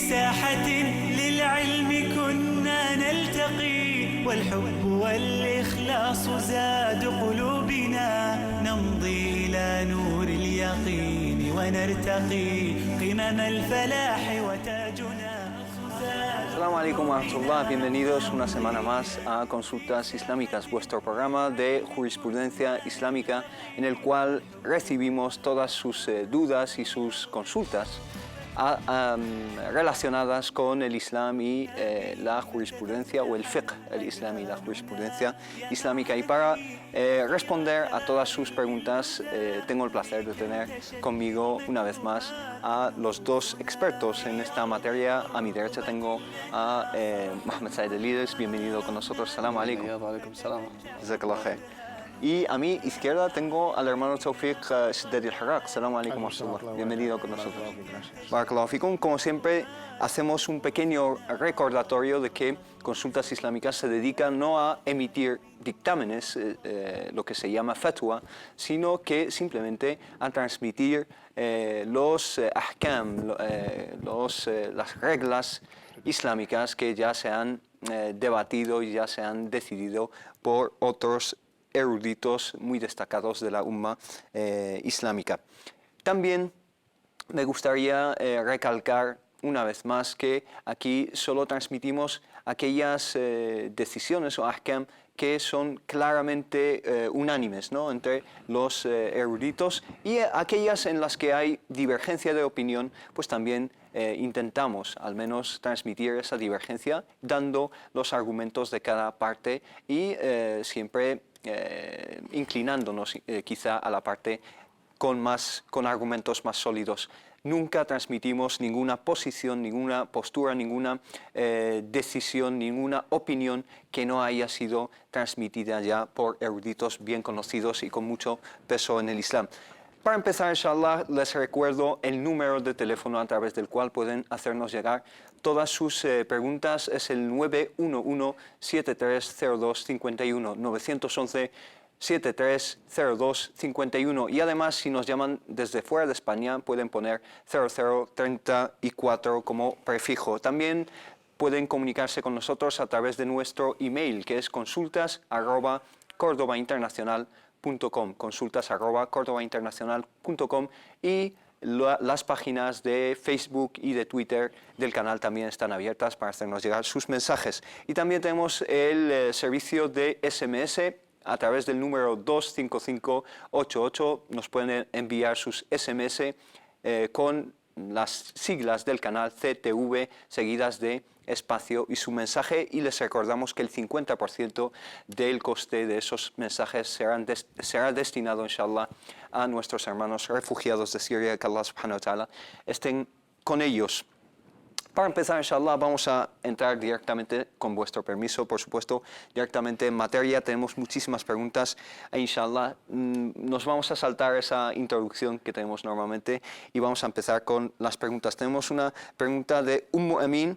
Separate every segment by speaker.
Speaker 1: ساحة للعلم كنا نلتقي والحب والإخلاص زاد قلوبنا نمضي إلى نور اليقين ونرتقي قمم الفلاح وتاجنا.
Speaker 2: Assalamu alaikum wa rahmatullah, bienvenidos una semana más a Consultas Islámicas, vuestro programa de jurisprudencia islámica en el cual recibimos todas sus dudas y sus consultas relacionadas con el Islam y la jurisprudencia o el fiqh, el Islam y la jurisprudencia islámica. Y para responder a todas sus preguntas tengo el placer de tener conmigo una vez más a los dos expertos en esta materia. A mi derecha tengo a Mohamed Said Elides, bienvenido con nosotros. Assalamu alaikum. Jazakallah khair. Y a mi izquierda tengo al hermano Tawfiq Shiddadi al-Harraq. Assalamu alaikum wa rahmatullah. Bienvenido con nosotros. Barakallahu fikum. Como siempre, hacemos un pequeño recordatorio de que Consultas Islámicas se dedica no a emitir dictámenes, lo que se llama fatwa, sino que simplemente a transmitir los ahkam, las reglas islámicas que ya se han debatido y ya se han decidido por otros eruditos muy destacados de la umma islámica. También me gustaría recalcar una vez más que aquí solo transmitimos aquellas decisiones o ahkam que son claramente unánimes, ¿no?, entre los eruditos, y aquellas en las que hay divergencia de opinión, pues también intentamos al menos transmitir esa divergencia dando los argumentos de cada parte y siempre inclinándonos quizá a la parte con argumentos más sólidos. Nunca transmitimos ninguna posición, ninguna postura, ninguna decisión, ninguna opinión que no haya sido transmitida ya por eruditos bien conocidos y con mucho peso en el Islam. Para empezar, inshallah, les recuerdo el número de teléfono a través del cual pueden hacernos llegar todas sus preguntas. Es el 911-7302-51, 911-7302-51. Y además, si nos llaman desde fuera de España, pueden poner 0034 como prefijo. También pueden comunicarse con nosotros a través de nuestro email, que es consultas@cordobainternacional.com, consultas@cordobainternacional.com, y las páginas de Facebook y de Twitter del canal también están abiertas para hacernos llegar sus mensajes. Y también tenemos el servicio de SMS a través del número 25588. Nos pueden enviar sus SMS con las siglas del canal CTV seguidas de espacio y su mensaje, y les recordamos que el 50% del coste de esos mensajes será destinado, inshallah, a nuestros hermanos refugiados de Siria, que Allah subhanahu wa ta'ala estén con ellos. Para empezar, inshallah, vamos a entrar directamente, con vuestro permiso, por supuesto, directamente en materia. Tenemos muchísimas preguntas e, inshallah, nos vamos a saltar esa introducción que tenemos normalmente y vamos a empezar con las preguntas. Tenemos una pregunta de Ummu Amin,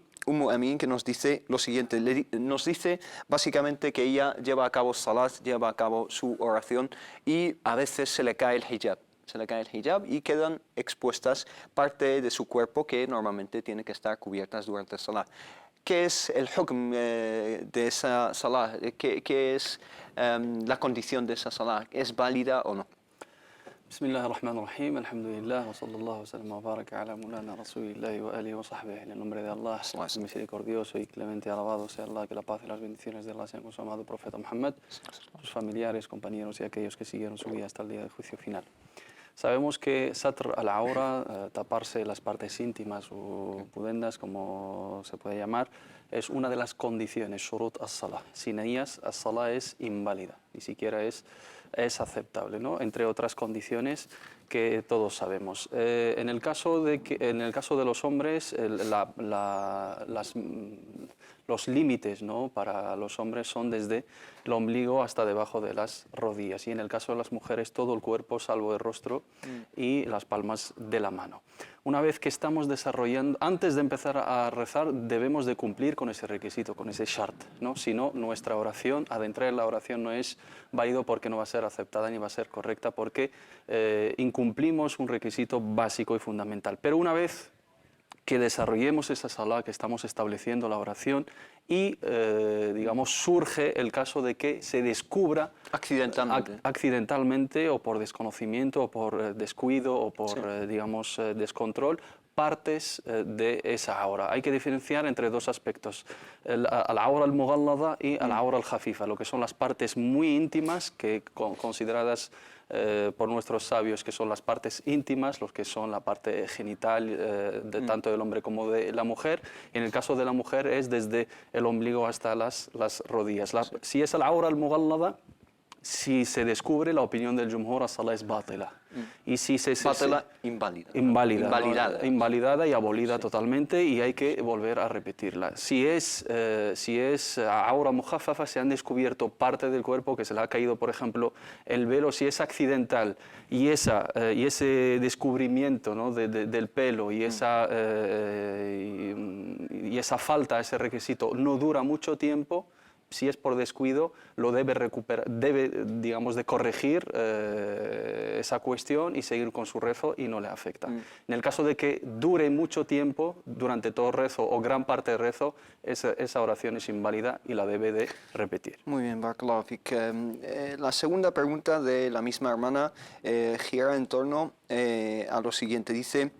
Speaker 2: que nos dice lo siguiente. Nos dice básicamente que ella lleva a cabo salat, lleva a cabo su oración, y a veces se le cae el hijab. Y quedan expuestas parte de su cuerpo que normalmente tiene que estar cubiertas durante el salah. ¿Qué es el hukm de esa salah? ¿Qué es la condición de esa salah? ¿Es válida o no?
Speaker 3: Bismillah ar-Rahman ar-Rahim, alhamdulillah, wa sallallahu wa sallam wa baraka ala mulana rasulillahi wa alihi wa sahbihi. En el nombre de Allah, misericordioso y clemente, alabado sea Allah, que la paz y las bendiciones de Allah sean con su amado profeta Muhammad, sus familiares, compañeros y aquellos que siguieron su vida hasta el día del juicio final. Sabemos que satr al-aura, taparse las partes íntimas o pudendas, como se puede llamar, es una de las condiciones, shurut as-salah. Sin ellas, as-salah es inválida, ni siquiera es aceptable, ¿no?, entre otras condiciones que todos sabemos. En el caso de los hombres, los límites, ¿no?, para los hombres son desde el ombligo hasta debajo de las rodillas, y en el caso de las mujeres todo el cuerpo salvo el rostro y las palmas de la mano. Una vez que estamos desarrollando, antes de empezar a rezar, debemos de cumplir con ese requisito, con ese shart, ¿no? Si no, nuestra oración, adentrar en la oración, no es válido, porque no va a ser aceptada ni va a ser correcta, porque incumplimos un requisito básico y fundamental. Pero una vez que desarrollemos esa salah, que estamos estableciendo la oración y, digamos, surge el caso de que se descubra accidentalmente o por desconocimiento o por descuido o por, digamos, descontrol, partes de esa aura. Hay que diferenciar entre dos aspectos, al-aura al-mughallada y al-aura al-khafifa, lo que son las partes muy íntimas que consideradas por nuestros sabios que son las partes íntimas, los que son la parte genital tanto del hombre como de la mujer. En el caso de la mujer es desde el ombligo hasta las rodillas. Si es al-aura al-mughallada, si se descubre, la opinión del Jumhur, as-salah es batila. Y si
Speaker 2: batila, inválida.
Speaker 3: Invalidada y abolida totalmente, y hay que volver a repetirla. Si es aura mujaffafa, se han descubierto parte del cuerpo que se le ha caído, por ejemplo, el velo. Si es accidental y ese descubrimiento, ¿no?, del pelo y esa falta, ese requisito, no dura mucho tiempo, si es por descuido, lo debe recuperar, digamos, de corregir esa cuestión y seguir con su rezo y no le afecta. En el caso de que dure mucho tiempo, durante todo rezo o gran parte del rezo, esa oración es inválida y la debe de repetir.
Speaker 2: Muy bien, Barakallahu Fik. La segunda pregunta de la misma hermana gira en torno a lo siguiente. Dice,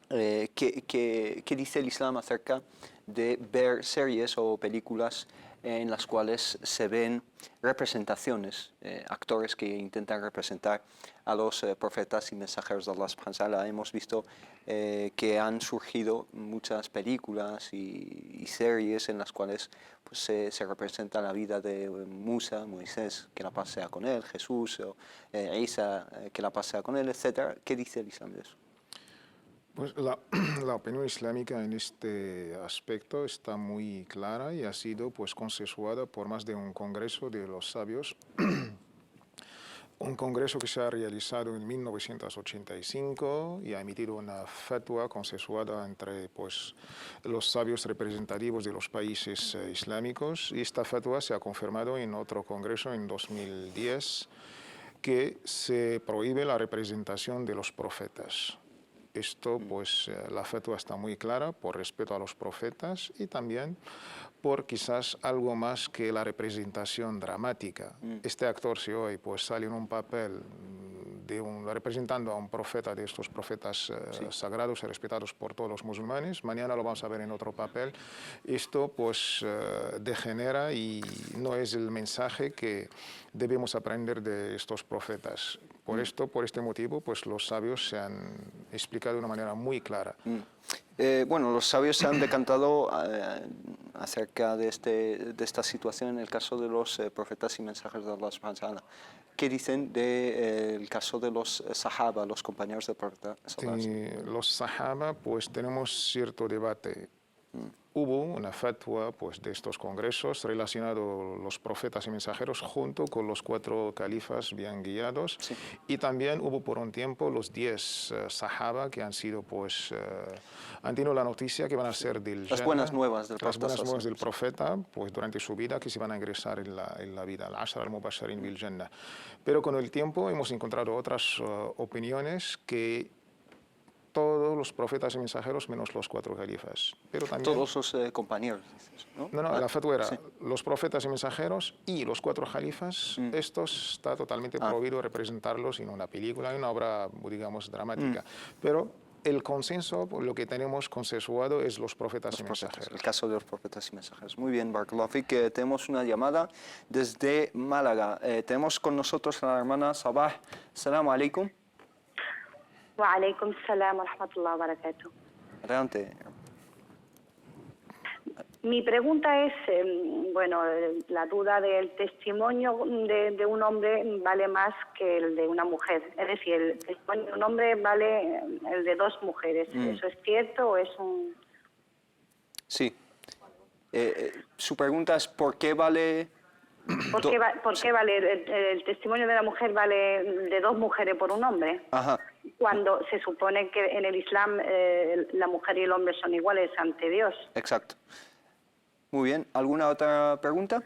Speaker 2: ¿qué dice el Islam acerca de ver series o películas en las cuales se ven representaciones, actores que intentan representar a los profetas y mensajeros de Allah subhanahu wa ta'ala? Hemos visto que han surgido muchas películas y series en las cuales pues, se representa la vida de Musa, Moisés, que la paz sea con él, Jesús, o Isa, que la paz sea con él, etc. ¿Qué dice el Islam de eso?
Speaker 4: Pues la opinión islámica en este aspecto está muy clara y ha sido pues consensuada por más de un congreso de los sabios. Un congreso que se ha realizado en 1985 y ha emitido una fatwa consensuada entre pues, los sabios representativos de los países islámicos, y esta fatwa se ha confirmado en otro congreso en 2010, que se prohíbe la representación de los profetas. Esto, pues, la fatwa está muy clara por respeto a los profetas y también por quizás algo más que la representación dramática. Este actor, si hoy pues, sale en un papel representando a un profeta de estos profetas sagrados y respetados por todos los musulmanes, mañana lo vamos a ver en otro papel. Esto pues degenera y no es el mensaje que debemos aprender de estos profetas. Por este motivo, pues los sabios se han explicado de una manera muy clara.
Speaker 2: Bueno, los sabios se han decantado acerca de esta situación en el caso de los profetas y mensajeros de Allah subhanahu wa ta'ala. ¿Qué dicen del caso de los sahaba, los compañeros del profeta?
Speaker 4: Los sahaba, pues tenemos cierto debate. Hubo una fatwa pues, de estos congresos relacionado los profetas y mensajeros junto con los 4 califas bien guiados, y también hubo por un tiempo los 10 sahaba que han sido pues han tenido la noticia que van a ser
Speaker 2: las buenas nuevas del profeta.
Speaker 4: Las buenas nuevas del profeta pues durante su vida, que se van a ingresar en la vida, al-ashar al-mubashirin bil jannah. Pero con el tiempo hemos encontrado otras opiniones que todos los profetas y mensajeros menos los 4 califas. Pero también,
Speaker 2: todos los compañeros, ¿no?
Speaker 4: No, la fatwa era los profetas y mensajeros y los 4 califas. Estos está totalmente prohibido representarlos en una película, en una obra, digamos, dramática. Pero el consenso, lo que tenemos consensuado es los profetas y mensajeros.
Speaker 2: El caso de los profetas y mensajeros. Muy bien, Barakallahu Fik. Tenemos una llamada desde Málaga. Tenemos con nosotros a la hermana Sabah. Assalamu alaikum.
Speaker 5: Wa alaikum salam wa rahmatullahi wa barakatuh.
Speaker 2: Adelante.
Speaker 5: Mi pregunta es, bueno, la duda del testimonio de un hombre vale más que el de una mujer. Es decir, el testimonio de un hombre vale el de 2 mujeres. ¿Eso es cierto o es un...?
Speaker 2: Sí. Su pregunta es ¿por qué vale...?
Speaker 5: ¿Por qué vale el testimonio de la mujer vale de 2 mujeres por un hombre?
Speaker 2: Ajá.
Speaker 5: Cuando se supone que en el Islam la mujer y el hombre son iguales ante Dios.
Speaker 2: Exacto. Muy bien. ¿Alguna otra pregunta?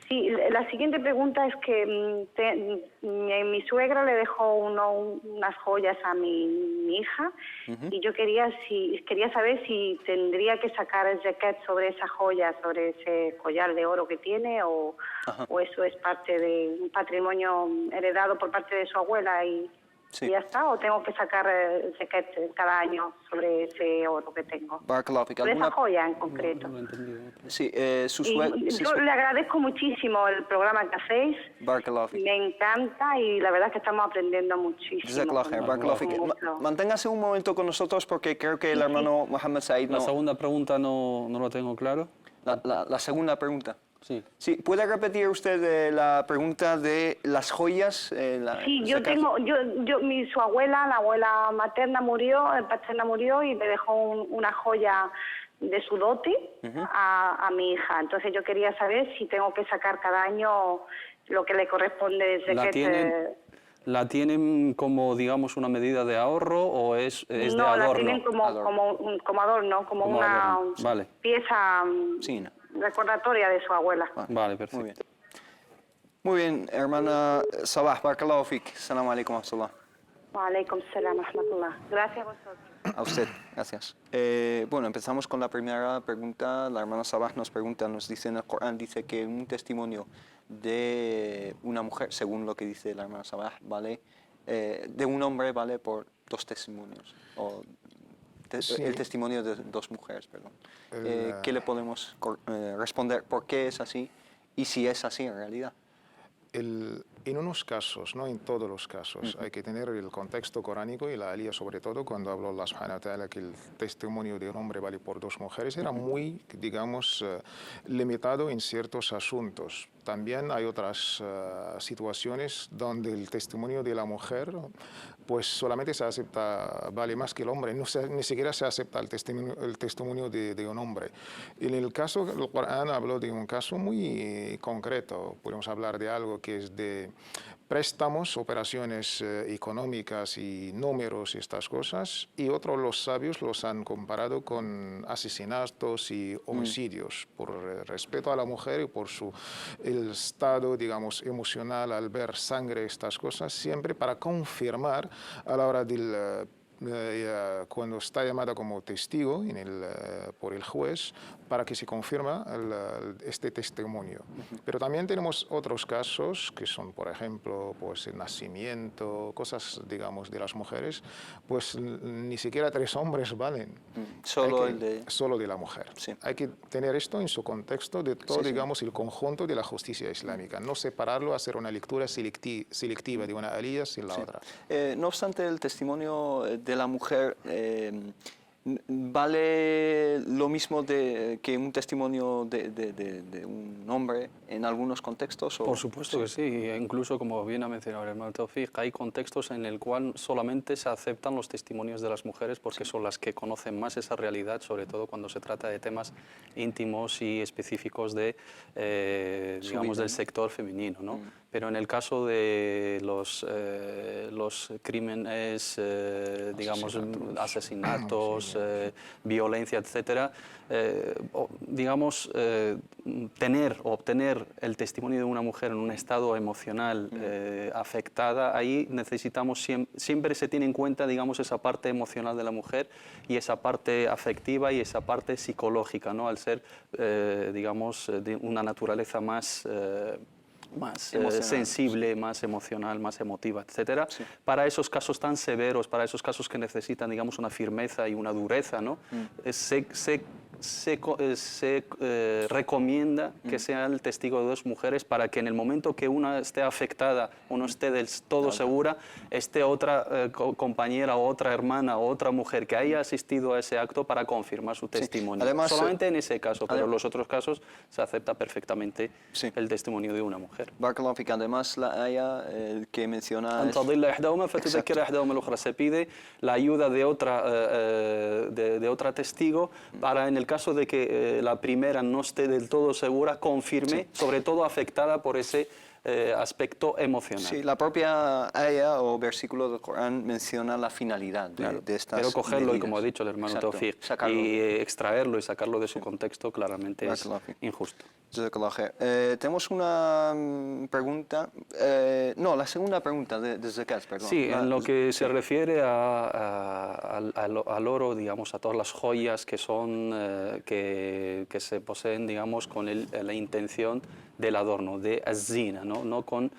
Speaker 5: Sí, la siguiente pregunta es que mi suegra le dejó unas joyas a mi hija y yo quería saber si tendría que sacar el zakat sobre esa joya, sobre ese collar de oro que tiene o eso es parte de un patrimonio heredado por parte de su abuela y ya está, o tengo que sacar el zakat cada año sobre ese oro que tengo. Sobre esa joya en concreto.
Speaker 3: No lo he entendido.
Speaker 2: Sí,
Speaker 5: Yo le agradezco muchísimo el programa que hacéis.
Speaker 2: Barakallahu fik.
Speaker 5: Me encanta y la verdad es que estamos aprendiendo muchísimo.
Speaker 2: Jazakallah khair, barakallahu fik. Manténgase un momento con nosotros porque creo que el hermano Mohammed Said
Speaker 3: La
Speaker 2: no...
Speaker 3: segunda pregunta no lo tengo claro.
Speaker 2: La segunda pregunta.
Speaker 3: Sí.
Speaker 2: Sí, ¿puede repetir usted la pregunta de las joyas?
Speaker 5: Sí, yo tengo, su abuela, la abuela paterna murió y me dejó una joya de su dote a mi hija. Entonces yo quería saber si tengo que sacar cada año lo que le corresponde de
Speaker 3: ¿La tienen como, digamos, una medida de ahorro o es de adorno?
Speaker 5: No, la tienen como adorno, como una
Speaker 3: adorno. Vale.
Speaker 5: pieza
Speaker 2: Sí, no.
Speaker 5: recordatoria de su abuela.
Speaker 3: Vale, perfecto.
Speaker 2: Muy bien. Muy bien, hermana Sabah, barakallahu fik. Assalamu alaikum wa rahmatullah.
Speaker 5: Wa alaikum salam wa rahmatullah. Gracias a vosotros.
Speaker 2: A usted, gracias. Bueno, empezamos con la primera pregunta. La hermana Sabah nos pregunta, nos dice en el Corán, dice que un testimonio de una mujer, según lo que dice la hermana Sabah, vale, de un hombre vale por 2 testimonios, o el testimonio de 2 mujeres, perdón. ¿Qué le podemos responder? ¿Por qué es así? Y si es así en realidad.
Speaker 4: En unos casos, no en todos los casos, hay que tener el contexto coránico y la alía sobre todo cuando habló Allah subhanahu wa ta'ala que el testimonio de un hombre vale por 2 mujeres era muy, digamos, limitado en ciertos asuntos. También hay otras situaciones donde el testimonio de la mujer pues solamente se acepta, vale más que el hombre, ni siquiera se acepta el testimonio de un hombre. En el caso, el Corán habló de un caso muy concreto, podemos hablar de algo que es de préstamos, operaciones económicas y números y estas cosas, y otros los sabios los han comparado con asesinatos y homicidios, por respeto a la mujer y por el estado, digamos, emocional al ver sangre, estas cosas, siempre para confirmar a la hora del cuando está llamada como testigo por el juez para que se confirma este testimonio. Pero también tenemos otros casos que son, por ejemplo, pues el nacimiento, cosas, digamos, de las mujeres, pues ni siquiera 3 hombres valen.
Speaker 2: Solo
Speaker 4: de la mujer.
Speaker 2: Sí.
Speaker 4: Hay que tener esto en su contexto de todo, digamos, el conjunto de la justicia islámica. No separarlo, hacer una lectura selectiva de una alía sin la otra.
Speaker 2: No obstante, el testimonio de la mujer vale lo mismo que un testimonio de un hombre en algunos contextos.
Speaker 3: Por supuesto que sí, incluso como bien ha mencionado el hermano Taufik, hay contextos en el cual solamente se aceptan los testimonios de las mujeres porque son las que conocen más esa realidad, sobre todo cuando se trata de temas íntimos y específicos de, digamos, del sector femenino, ¿no? Pero en el caso de los crímenes, digamos, asesinatos, violencia, etcétera, digamos, obtener el testimonio de una mujer en un estado emocional afectada, ahí necesitamos, siempre se tiene en cuenta, digamos, esa parte emocional de la mujer y esa parte afectiva y esa parte psicológica, ¿no? Al ser, digamos, de una naturaleza más sensible, más emocional, más emotiva, etcétera. Sí. Para esos casos tan severos, para esos casos que necesitan, digamos, una firmeza y una dureza, ¿no? Se recomienda que sea el testigo de 2 mujeres para que en el momento que una esté afectada o no esté del todo segura, esté otra compañera o otra hermana o otra mujer que haya asistido a ese acto para confirmar su testimonio. Además, solamente en ese caso, pero en los otros casos se acepta perfectamente el testimonio de una mujer.
Speaker 2: Barakallahu fik. Además, la aya que menciona...
Speaker 3: Se pide la ayuda de otra testigo para, en el caso de que la primera no esté del todo segura, confirme, sobre todo afectada por ese aspecto emocional.
Speaker 2: Sí, la propia aya o versículo del Corán menciona la finalidad de estas
Speaker 3: Pero cogerlo,
Speaker 2: medidas.
Speaker 3: y como ha dicho el hermano
Speaker 2: Exacto,
Speaker 3: Tawfiq,
Speaker 2: sacarlo.
Speaker 3: y extraerlo y sacarlo de su contexto, claramente es
Speaker 2: Barakallahu fik.
Speaker 3: injusto.
Speaker 2: Jazakallah khair. Tenemos una pregunta, no, la segunda pregunta de zakat, perdón.
Speaker 3: Sí, en lo que se
Speaker 2: sí.
Speaker 3: refiere al oro, digamos, a todas las joyas que son que se poseen, digamos, con la intención del adorno, de az-zina, no con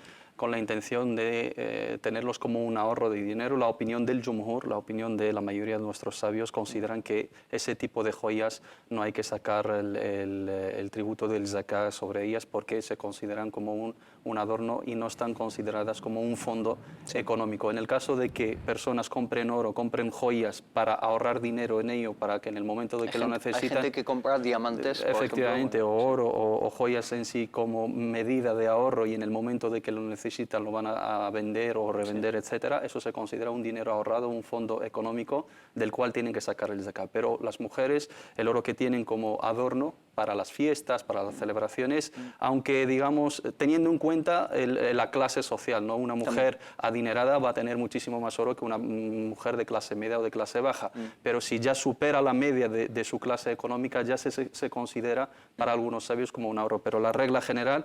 Speaker 3: la intención de tenerlos como un ahorro de dinero. La opinión del Jumhur, la opinión de la mayoría de nuestros sabios, consideran que ese tipo de joyas no hay que sacar el tributo del zakat sobre ellas porque se consideran como un adorno y no están consideradas como un fondo económico. En el caso de que personas compren oro, compren joyas para ahorrar dinero en ello, para que en el momento de que lo necesitan...
Speaker 2: Hay gente que compra diamantes, por
Speaker 3: efectivamente,
Speaker 2: ejemplo,
Speaker 3: o oro o joyas en sí como medida de ahorro, y en el momento de que lo necesitan lo van a vender o revender, etcétera, eso se considera un dinero ahorrado, un fondo económico del cual tienen que sacar el zakat. Pero las mujeres, el oro que tienen como adorno para las fiestas, para las celebraciones, aunque digamos, teniendo en cuenta la clase social, ¿no? Una mujer adinerada va a tener muchísimo más oro que una mujer de clase media o de clase baja, pero si ya supera la media de su clase económica, ya se considera para algunos sabios como un ahorro. Pero la regla general,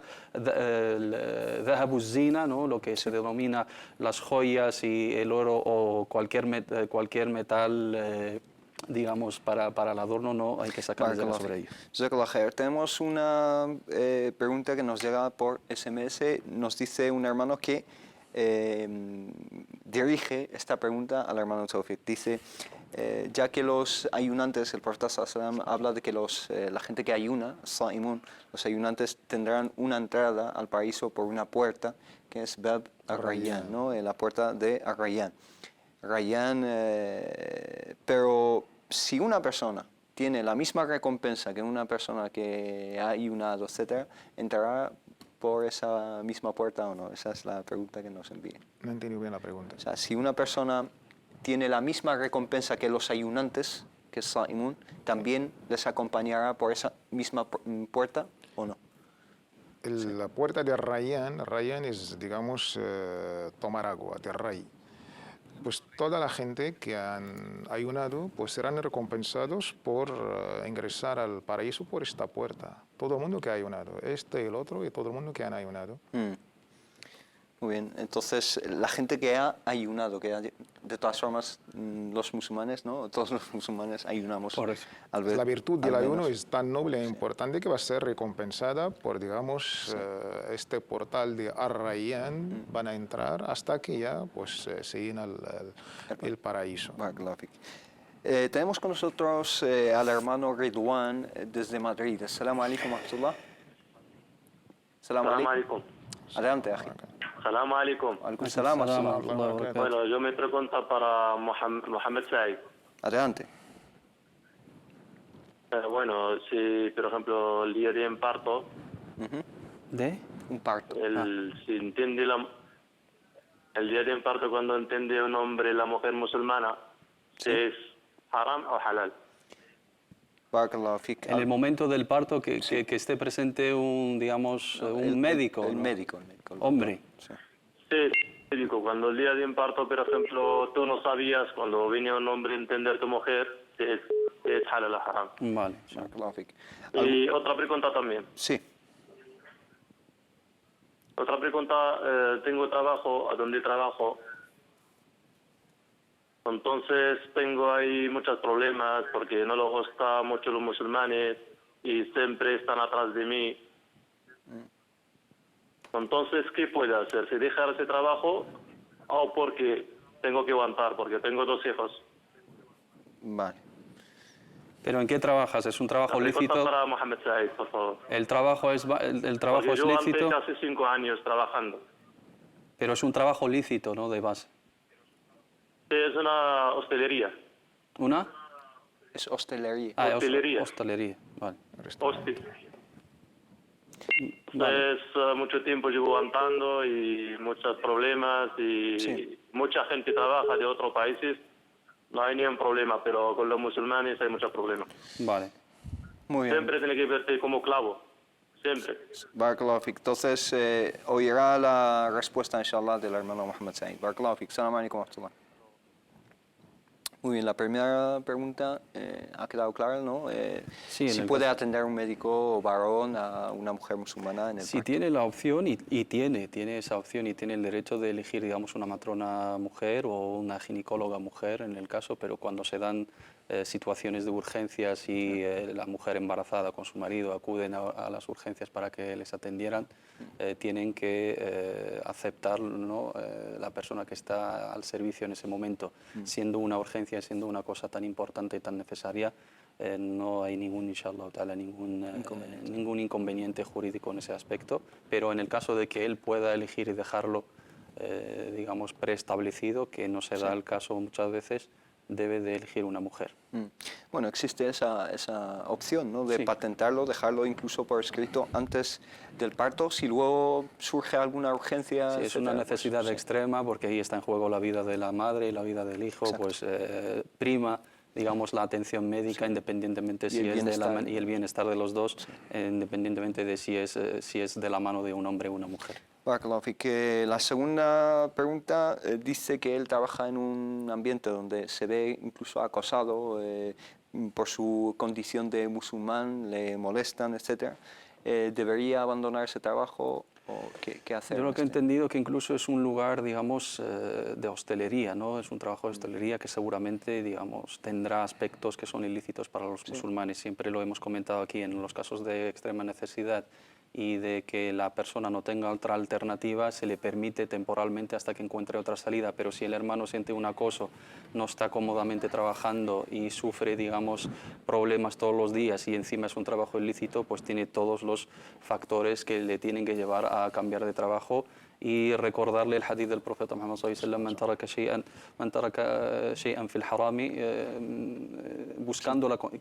Speaker 3: zina, ¿no? Lo que se denomina las joyas y el oro o cualquier metal, digamos, para el adorno, no hay que sacar zakat sobre ello.
Speaker 2: Jazakallah khair. Tenemos una pregunta que nos llega por SMS. Nos dice un hermano que dirige esta pregunta al hermano Tawfiq. Dice, ya que los ayunantes, el profeta sallallahu habla de que la gente que ayuna, sa'imun, los ayunantes tendrán una entrada al paraíso por una puerta que es Bab Ar-Rayyan, ¿no? La puerta de Ar-Rayyan. Pero si una persona tiene la misma recompensa que una persona que ha ayunado, etc., ¿entrará por esa misma puerta o no? Esa es la pregunta que nos envía.
Speaker 4: No he entendido bien la pregunta.
Speaker 2: O sea, si una persona tiene la misma recompensa que los ayunantes, que es Sa'imun, ¿también les acompañará por esa misma puerta o no?
Speaker 4: La puerta de Rayyan es, digamos, tomar agua, de Ray. Pues toda la gente que han ayunado pues serán recompensados por ingresar al paraíso por esta puerta. Todo el mundo que ha ayunado, el otro y todo el mundo que han ayunado.
Speaker 2: Muy bien, entonces la gente que ha ayunado, de todas formas los musulmanes, ¿no? Todos los musulmanes ayunamos.
Speaker 3: Por eso.
Speaker 4: La virtud del ayuno es tan noble e importante que va a ser recompensada por, digamos, este portal de Ar-Rayyan. Van a entrar hasta que ya pues, se llena el paraíso.
Speaker 2: Tenemos con nosotros al hermano Ridwan desde Madrid. Assalamu alaikum wa rahmatullah. Assalamu alaikum. Adelante, Aji.
Speaker 6: Salam alaikum.
Speaker 2: Alaikum salam.
Speaker 6: Bueno, yo me pregunto para Mohamed Said.
Speaker 2: Adelante.
Speaker 6: Bueno, si por ejemplo el día de imparto,
Speaker 3: ¿De?
Speaker 2: Un parto.
Speaker 6: si entiende el día de imparto cuando entiende un hombre la mujer musulmana, si es haram o halal.
Speaker 2: Barakallahu fik.
Speaker 3: En el momento del parto que esté presente un, digamos, un médico.
Speaker 2: El
Speaker 3: ¿no?
Speaker 2: médico.
Speaker 3: Hombre.
Speaker 2: Sí.
Speaker 6: Sí, médico. Cuando el día de imparto, por ejemplo, tú no sabías, cuando venía un hombre a entender tu mujer, si es halal o haram.
Speaker 3: Vale.
Speaker 2: Barakallahu fik.
Speaker 6: Y otra pregunta también.
Speaker 2: Sí.
Speaker 6: Otra pregunta, tengo trabajo, a donde trabajo. Entonces tengo ahí muchos problemas porque no les gusta mucho los musulmanes y siempre están atrás de mí. Entonces, ¿qué puedo hacer? ¿Si dejar ese trabajo o porque tengo que aguantar? Porque tengo 2 hijos.
Speaker 2: Vale.
Speaker 3: ¿Pero en qué trabajas? ¿Es un trabajo
Speaker 6: La pregunta
Speaker 3: lícito?
Speaker 6: para Mohamed Said, por favor.
Speaker 3: ¿El trabajo es
Speaker 6: Porque yo
Speaker 3: lícito?
Speaker 6: antes hace 5 años trabajando.
Speaker 3: Pero es un trabajo lícito, ¿no? De base.
Speaker 6: Es una hostelería.
Speaker 3: ¿Una?
Speaker 2: Es hostelería.
Speaker 3: Ah,
Speaker 6: Hostelería.
Speaker 3: hostelería. Vale.
Speaker 6: Pues mucho tiempo llevo aguantando y muchos problemas y
Speaker 2: Sí.
Speaker 6: mucha gente trabaja de otros países. No hay ningún problema, pero con los musulmanes hay muchos problemas.
Speaker 3: Vale.
Speaker 2: Muy bien.
Speaker 6: Siempre tiene que verte como clavo. Siempre.
Speaker 2: Barakallahu fik. Entonces, oirá la respuesta, inshallah, del hermano Mohammed Said. Barakallahu fik. Salam alaikum wa rahmatullah. Muy bien, la primera pregunta ha quedado clara, ¿no?
Speaker 3: Sí, en
Speaker 2: si
Speaker 3: el
Speaker 2: puede
Speaker 3: caso-
Speaker 2: atender un médico varón a una mujer musulmana en el
Speaker 3: Si
Speaker 2: parto.
Speaker 3: tiene la opción y tiene esa opción y tiene el derecho de elegir, digamos, una matrona mujer o una ginecóloga mujer en el caso, pero cuando se dan situaciones de urgencias y la mujer embarazada con su marido acuden a las urgencias para que les atendieran, tienen que aceptar, ¿no? La persona que está al servicio en ese momento, siendo una urgencia, siendo una cosa tan importante y tan necesaria. No hay ningún, inshallah ta'ala, ningún inconveniente jurídico en ese aspecto, pero en el caso de que él pueda elegir y dejarlo, digamos, preestablecido, que no se da el caso muchas veces, debe de elegir una mujer.
Speaker 2: Bueno, existe esa opción, ¿no? De
Speaker 3: Sí.
Speaker 2: patentarlo, dejarlo incluso por escrito antes del parto. Si luego surge alguna urgencia,
Speaker 3: Si es una
Speaker 2: etcétera, pues,
Speaker 3: necesidad
Speaker 2: sí.
Speaker 3: extrema, porque ahí está en juego la vida de la madre y la vida del hijo,
Speaker 2: Exacto.
Speaker 3: pues prima, digamos, la atención médica, independientemente
Speaker 2: Y
Speaker 3: si
Speaker 2: el
Speaker 3: es de la
Speaker 2: bienestar.
Speaker 3: y el bienestar de los dos, independientemente de si es de la mano de un hombre o una mujer.
Speaker 2: Barakallahu fik. La segunda pregunta dice que él trabaja en un ambiente donde se ve incluso acosado por su condición de musulmán, le molestan, etc. ¿Debería abandonar ese trabajo o qué hacer?
Speaker 3: Yo lo
Speaker 2: en
Speaker 3: que he
Speaker 2: este?
Speaker 3: entendido que incluso es un lugar, digamos, de hostelería, ¿no? Es un trabajo de hostelería que seguramente, digamos, tendrá aspectos que son ilícitos para los musulmanes. Siempre lo hemos comentado aquí en los casos de extrema necesidad y de que la persona no tenga otra alternativa, se le permite temporalmente hasta que encuentre otra salida. Pero si el hermano siente un acoso, no está cómodamente trabajando y sufre, digamos, problemas todos los días y encima es un trabajo ilícito, pues tiene todos los factores que le tienen que llevar a cambiar de trabajo. Y recordarle el hadith del profeta Muhammad sallallahu alaihi wasallam, man taraka shay'an fil harami,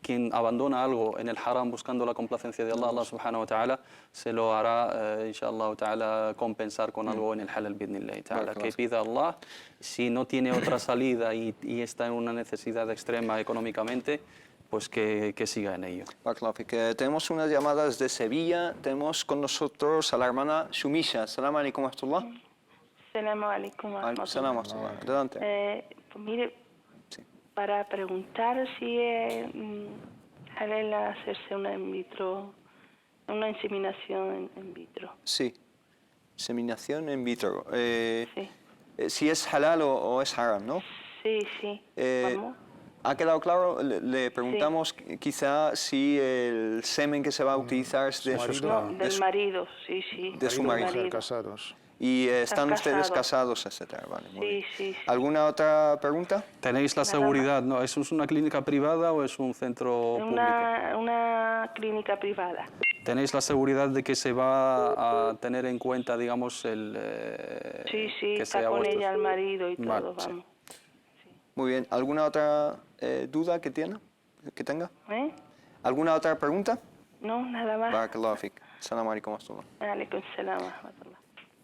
Speaker 3: quien abandona algo en el haram buscando la complacencia de Allah, Allah subhanahu wa ta'ala, se lo hará, inshallah ta'ala, compensar con algo en el halal bi'idhnillahi ta'ala. Que pida a Allah, si no tiene otra salida y está en una necesidad extrema económicamente, pues que siga en ello.
Speaker 2: Barakallahu fik. Tenemos unas llamadas de Sevilla. Tenemos con nosotros a la hermana Shumisha. Salam alaikum wa rahmatullah.
Speaker 7: Assalamu alaikum wa
Speaker 2: Alaikum salam wa
Speaker 7: rahmatullah.
Speaker 2: rahmatullah. Adelante.
Speaker 7: Pues mire,
Speaker 2: Sí.
Speaker 7: para preguntar si es halal hacerse una in vitro, una inseminación in vitro.
Speaker 2: Sí. Inseminación in vitro.
Speaker 7: Sí,
Speaker 2: Si es halal o es haram, ¿no?
Speaker 7: sí, sí. Vamos.
Speaker 2: ¿Ha quedado claro? Le preguntamos quizá si el semen que se va a utilizar es de,
Speaker 4: marido.
Speaker 7: No, del marido, sí, sí.
Speaker 2: de su
Speaker 4: Marido y
Speaker 2: marido.
Speaker 4: mujer casados.
Speaker 2: Y están ustedes
Speaker 7: casados.
Speaker 2: casados, etcétera. Vale, muy
Speaker 7: Sí,
Speaker 2: bien.
Speaker 7: sí, sí.
Speaker 2: ¿Alguna otra pregunta?
Speaker 3: ¿Tenéis la
Speaker 7: Nada
Speaker 3: seguridad? ¿No? ¿Es una clínica privada o es un centro público?
Speaker 7: Una clínica privada.
Speaker 3: ¿Tenéis la seguridad de que se va a tener en cuenta, digamos,
Speaker 7: Sí, sí,
Speaker 3: que
Speaker 7: está
Speaker 3: sea
Speaker 7: con
Speaker 3: vuestro?
Speaker 7: ella el marido y todo,
Speaker 3: Vale, sí.
Speaker 7: vamos.
Speaker 2: Muy bien. ¿Alguna otra duda que tenga?
Speaker 7: ¿Eh?
Speaker 2: ¿Alguna otra pregunta?
Speaker 7: No, nada más.
Speaker 2: Barakallahu fik. Salam alaikum wa rahmatullah.
Speaker 7: Alaikum salam wa rahmatullah.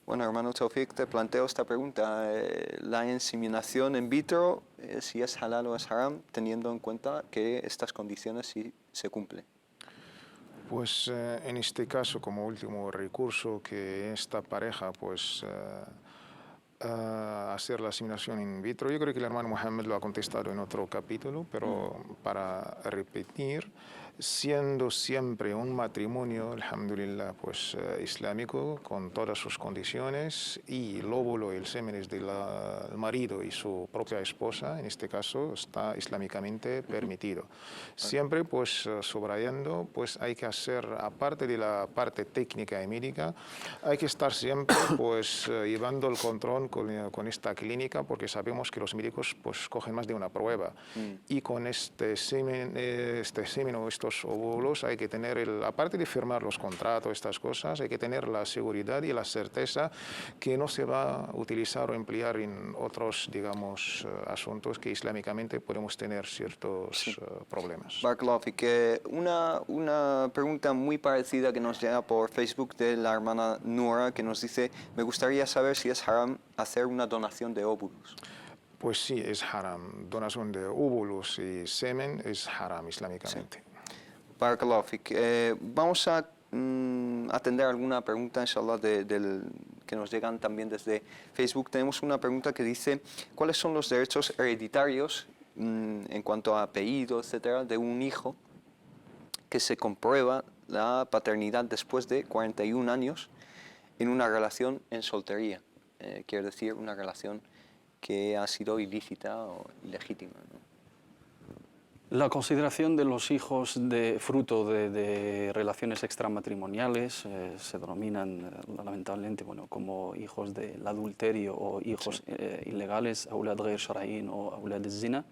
Speaker 2: Bueno, hermano Taufik, te planteo esta pregunta. La inseminación in vitro, si es halal o es haram, teniendo en cuenta que estas condiciones sí se cumplen.
Speaker 4: Pues en este caso, como último recurso, que esta pareja pues hacer la inseminación in vitro. Yo creo que el hermano Mohammed lo ha contestado en otro capítulo, pero para repetir, siendo siempre un matrimonio, alhamdulillah, pues islámico, con todas sus condiciones, y el óvulo y el semen es del marido y su propia esposa, en este caso está islámicamente permitido. Siempre pues subrayando, pues hay que hacer, aparte de la parte técnica y médica, hay que estar siempre pues llevando el control con esta clínica, porque sabemos que los médicos pues cogen más de una prueba, y con este semen o estos óvulos hay que tener, aparte de firmar los contratos, estas cosas, hay que tener la seguridad y la certeza que no se va a utilizar o emplear en otros, digamos, asuntos que islámicamente podemos tener ciertos problemas.
Speaker 2: Barakallahu fik. Una pregunta muy parecida que nos llega por Facebook de la hermana Nora, que nos dice: me gustaría saber si es haram hacer una donación de óvulos.
Speaker 4: Pues sí, es haram. Donación de óvulos y semen es haram islámicamente.
Speaker 2: Barakallahu fik. Vamos a atender alguna pregunta, inshallah, que nos llegan también desde Facebook. Tenemos una pregunta que dice, ¿cuáles son los derechos hereditarios en cuanto a apellido, etcétera, de un hijo que se comprueba la paternidad después de 41 años en una relación en soltería? Quiere decir, una relación que ha sido ilícita o ilegítima, ¿no?
Speaker 3: La consideración de los hijos fruto de relaciones extramatrimoniales se denominan lamentablemente como hijos del adulterio o hijos ilegales, أولاد غير شرعيين o أولاد الزنا.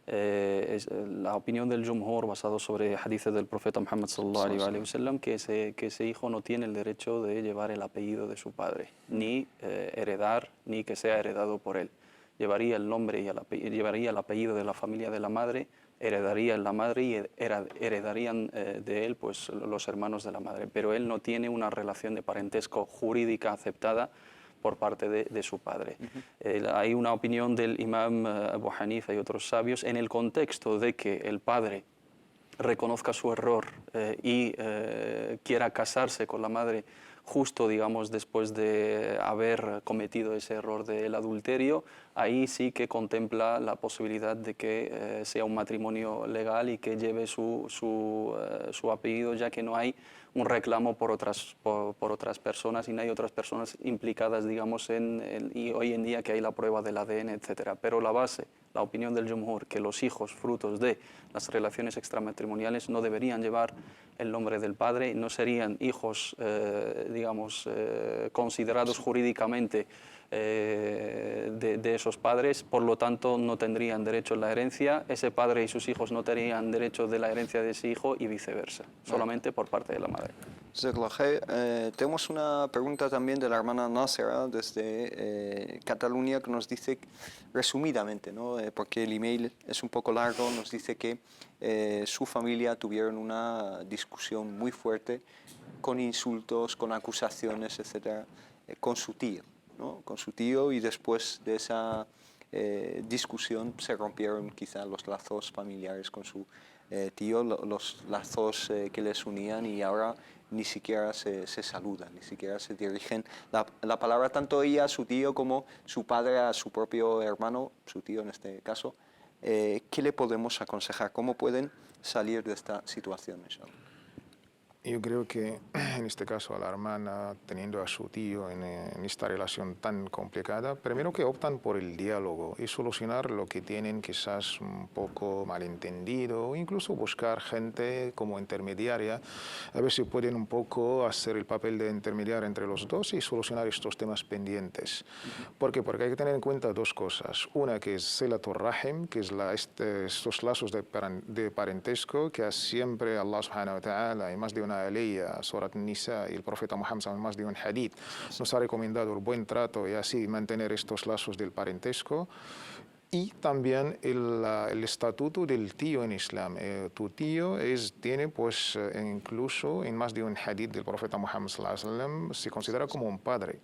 Speaker 3: La opinión del Jumhur basado sobre hadith del profeta Muhammad sallallahu alaihi wasallam que ese hijo no tiene el derecho de llevar el apellido de su padre, ni heredar, ni que sea heredado por él. Llevaría el nombre y llevaría el apellido de la familia de la madre, heredaría la madre y heredarían de él pues los hermanos de la madre, pero él no tiene una relación de parentesco jurídica aceptada por parte de su padre. Hay una opinión del imam Abu Hanifa y otros sabios en el contexto de que el padre reconozca su error y quiera casarse con la madre justo, digamos, después de haber cometido ese error del adulterio, ahí sí que contempla la posibilidad de que sea un matrimonio legal y que lleve su apellido, ya que no hay un reclamo por otras personas y no hay otras personas implicadas, digamos, y hoy en día que hay la prueba del ADN, etcétera. Pero la base, la opinión del Jumhur, que los hijos frutos de las relaciones extramatrimoniales no deberían llevar el nombre del padre, no serían hijos, digamos, considerados jurídicamente de esos padres, por lo tanto no tendrían derecho a la herencia, ese padre y sus hijos no tendrían derecho de la herencia de ese hijo y viceversa, solamente por parte de la madre.
Speaker 2: Tenemos una pregunta también de la hermana Nasera desde Cataluña que nos dice resumidamente, ¿no? Porque el email es un poco largo, nos dice que su familia tuvieron una discusión muy fuerte con insultos, con acusaciones, etcétera, con su tío, ¿no? Con su tío, y después de esa discusión se rompieron quizá los lazos familiares con su tío, los lazos que les unían, y ahora ni siquiera se saludan, ni siquiera se dirigen la palabra tanto ella a su tío como su padre a su propio hermano, su tío en este caso. ¿Qué le podemos aconsejar? ¿Cómo pueden salir de esta situación?
Speaker 4: Yo creo que en este caso a la hermana, teniendo a su tío en esta relación tan complicada, primero que optan por el diálogo y solucionar lo que tienen quizás un poco malentendido, o incluso buscar gente como intermediaria, a ver si pueden un poco hacer el papel de intermediar entre los dos y solucionar estos temas pendientes. ¿Por qué? Porque hay que tener en cuenta dos cosas. Una que es Silatur Rahim, que es estos lazos de parentesco que siempre Allah subhanahu wa ta'ala, y más de una ley, Surat Nisa, y el profeta Muhammad, más de un hadith, nos ha recomendado el buen trato y así mantener estos lazos del parentesco. Y también el estatuto del tío en Islam. Tu tío tiene, pues, incluso en más de un hadith del profeta Muhammad sallallahu alaihi wasallam, se considera como un padre.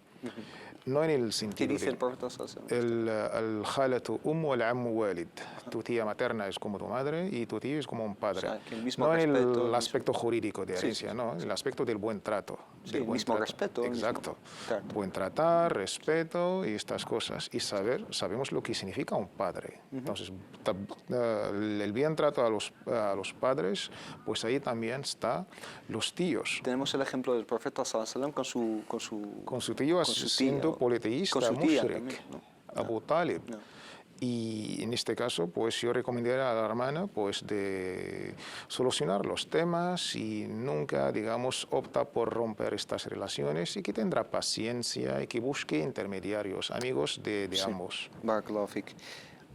Speaker 4: No en el sentido
Speaker 2: ¿Qué dice el profeta sallallahu alaihi wasallam?
Speaker 4: el khalatu wal ammu walid. Tu tía materna es como tu madre y tu tío es como un padre.
Speaker 2: O sea, que el mismo
Speaker 4: no
Speaker 2: respeto,
Speaker 4: en el aspecto jurídico de herencia,
Speaker 2: sí.
Speaker 4: No, el aspecto del buen trato.
Speaker 2: Sí, el mismo respeto.
Speaker 4: Exacto.
Speaker 2: Claro.
Speaker 4: Buen tratar, respeto y estas cosas. Y sabemos lo que significa un padre. Entonces, el bien trato a los padres, pues ahí también está los tíos.
Speaker 2: Tenemos el ejemplo del profeta sallallahu alaihi wasallam
Speaker 4: con su tío siendo politeísta,
Speaker 2: con su tía
Speaker 4: mushrik,
Speaker 2: también, ¿no?
Speaker 4: Abu Talib.
Speaker 2: No.
Speaker 4: Y en este caso, pues yo recomendaría a la hermana pues de solucionar los temas y nunca, digamos, opta por romper estas relaciones, y que tendrá paciencia y que busque intermediarios, amigos de ambos.
Speaker 2: Barakallahu fik.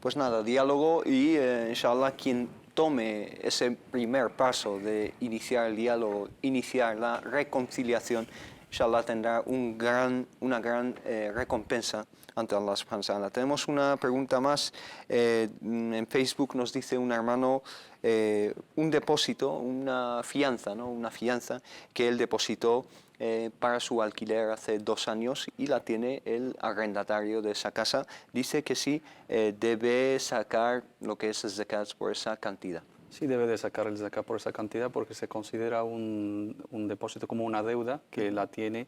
Speaker 2: Pues nada, diálogo y inshallah quien tome ese primer paso de iniciar el diálogo, iniciar la reconciliación, inshallah tendrá una gran recompensa ante Allah subhanahu wa ta'ala. Tenemos una pregunta más. En Facebook nos dice un hermano un depósito, una fianza, ¿no? Una fianza que él depositó para su alquiler hace 2 años y la tiene el arrendatario de esa casa. Dice que sí debe sacar lo que es zakat por esa cantidad.
Speaker 3: Sí, debe de sacar el zakat por esa cantidad porque se considera un depósito como una deuda que la tiene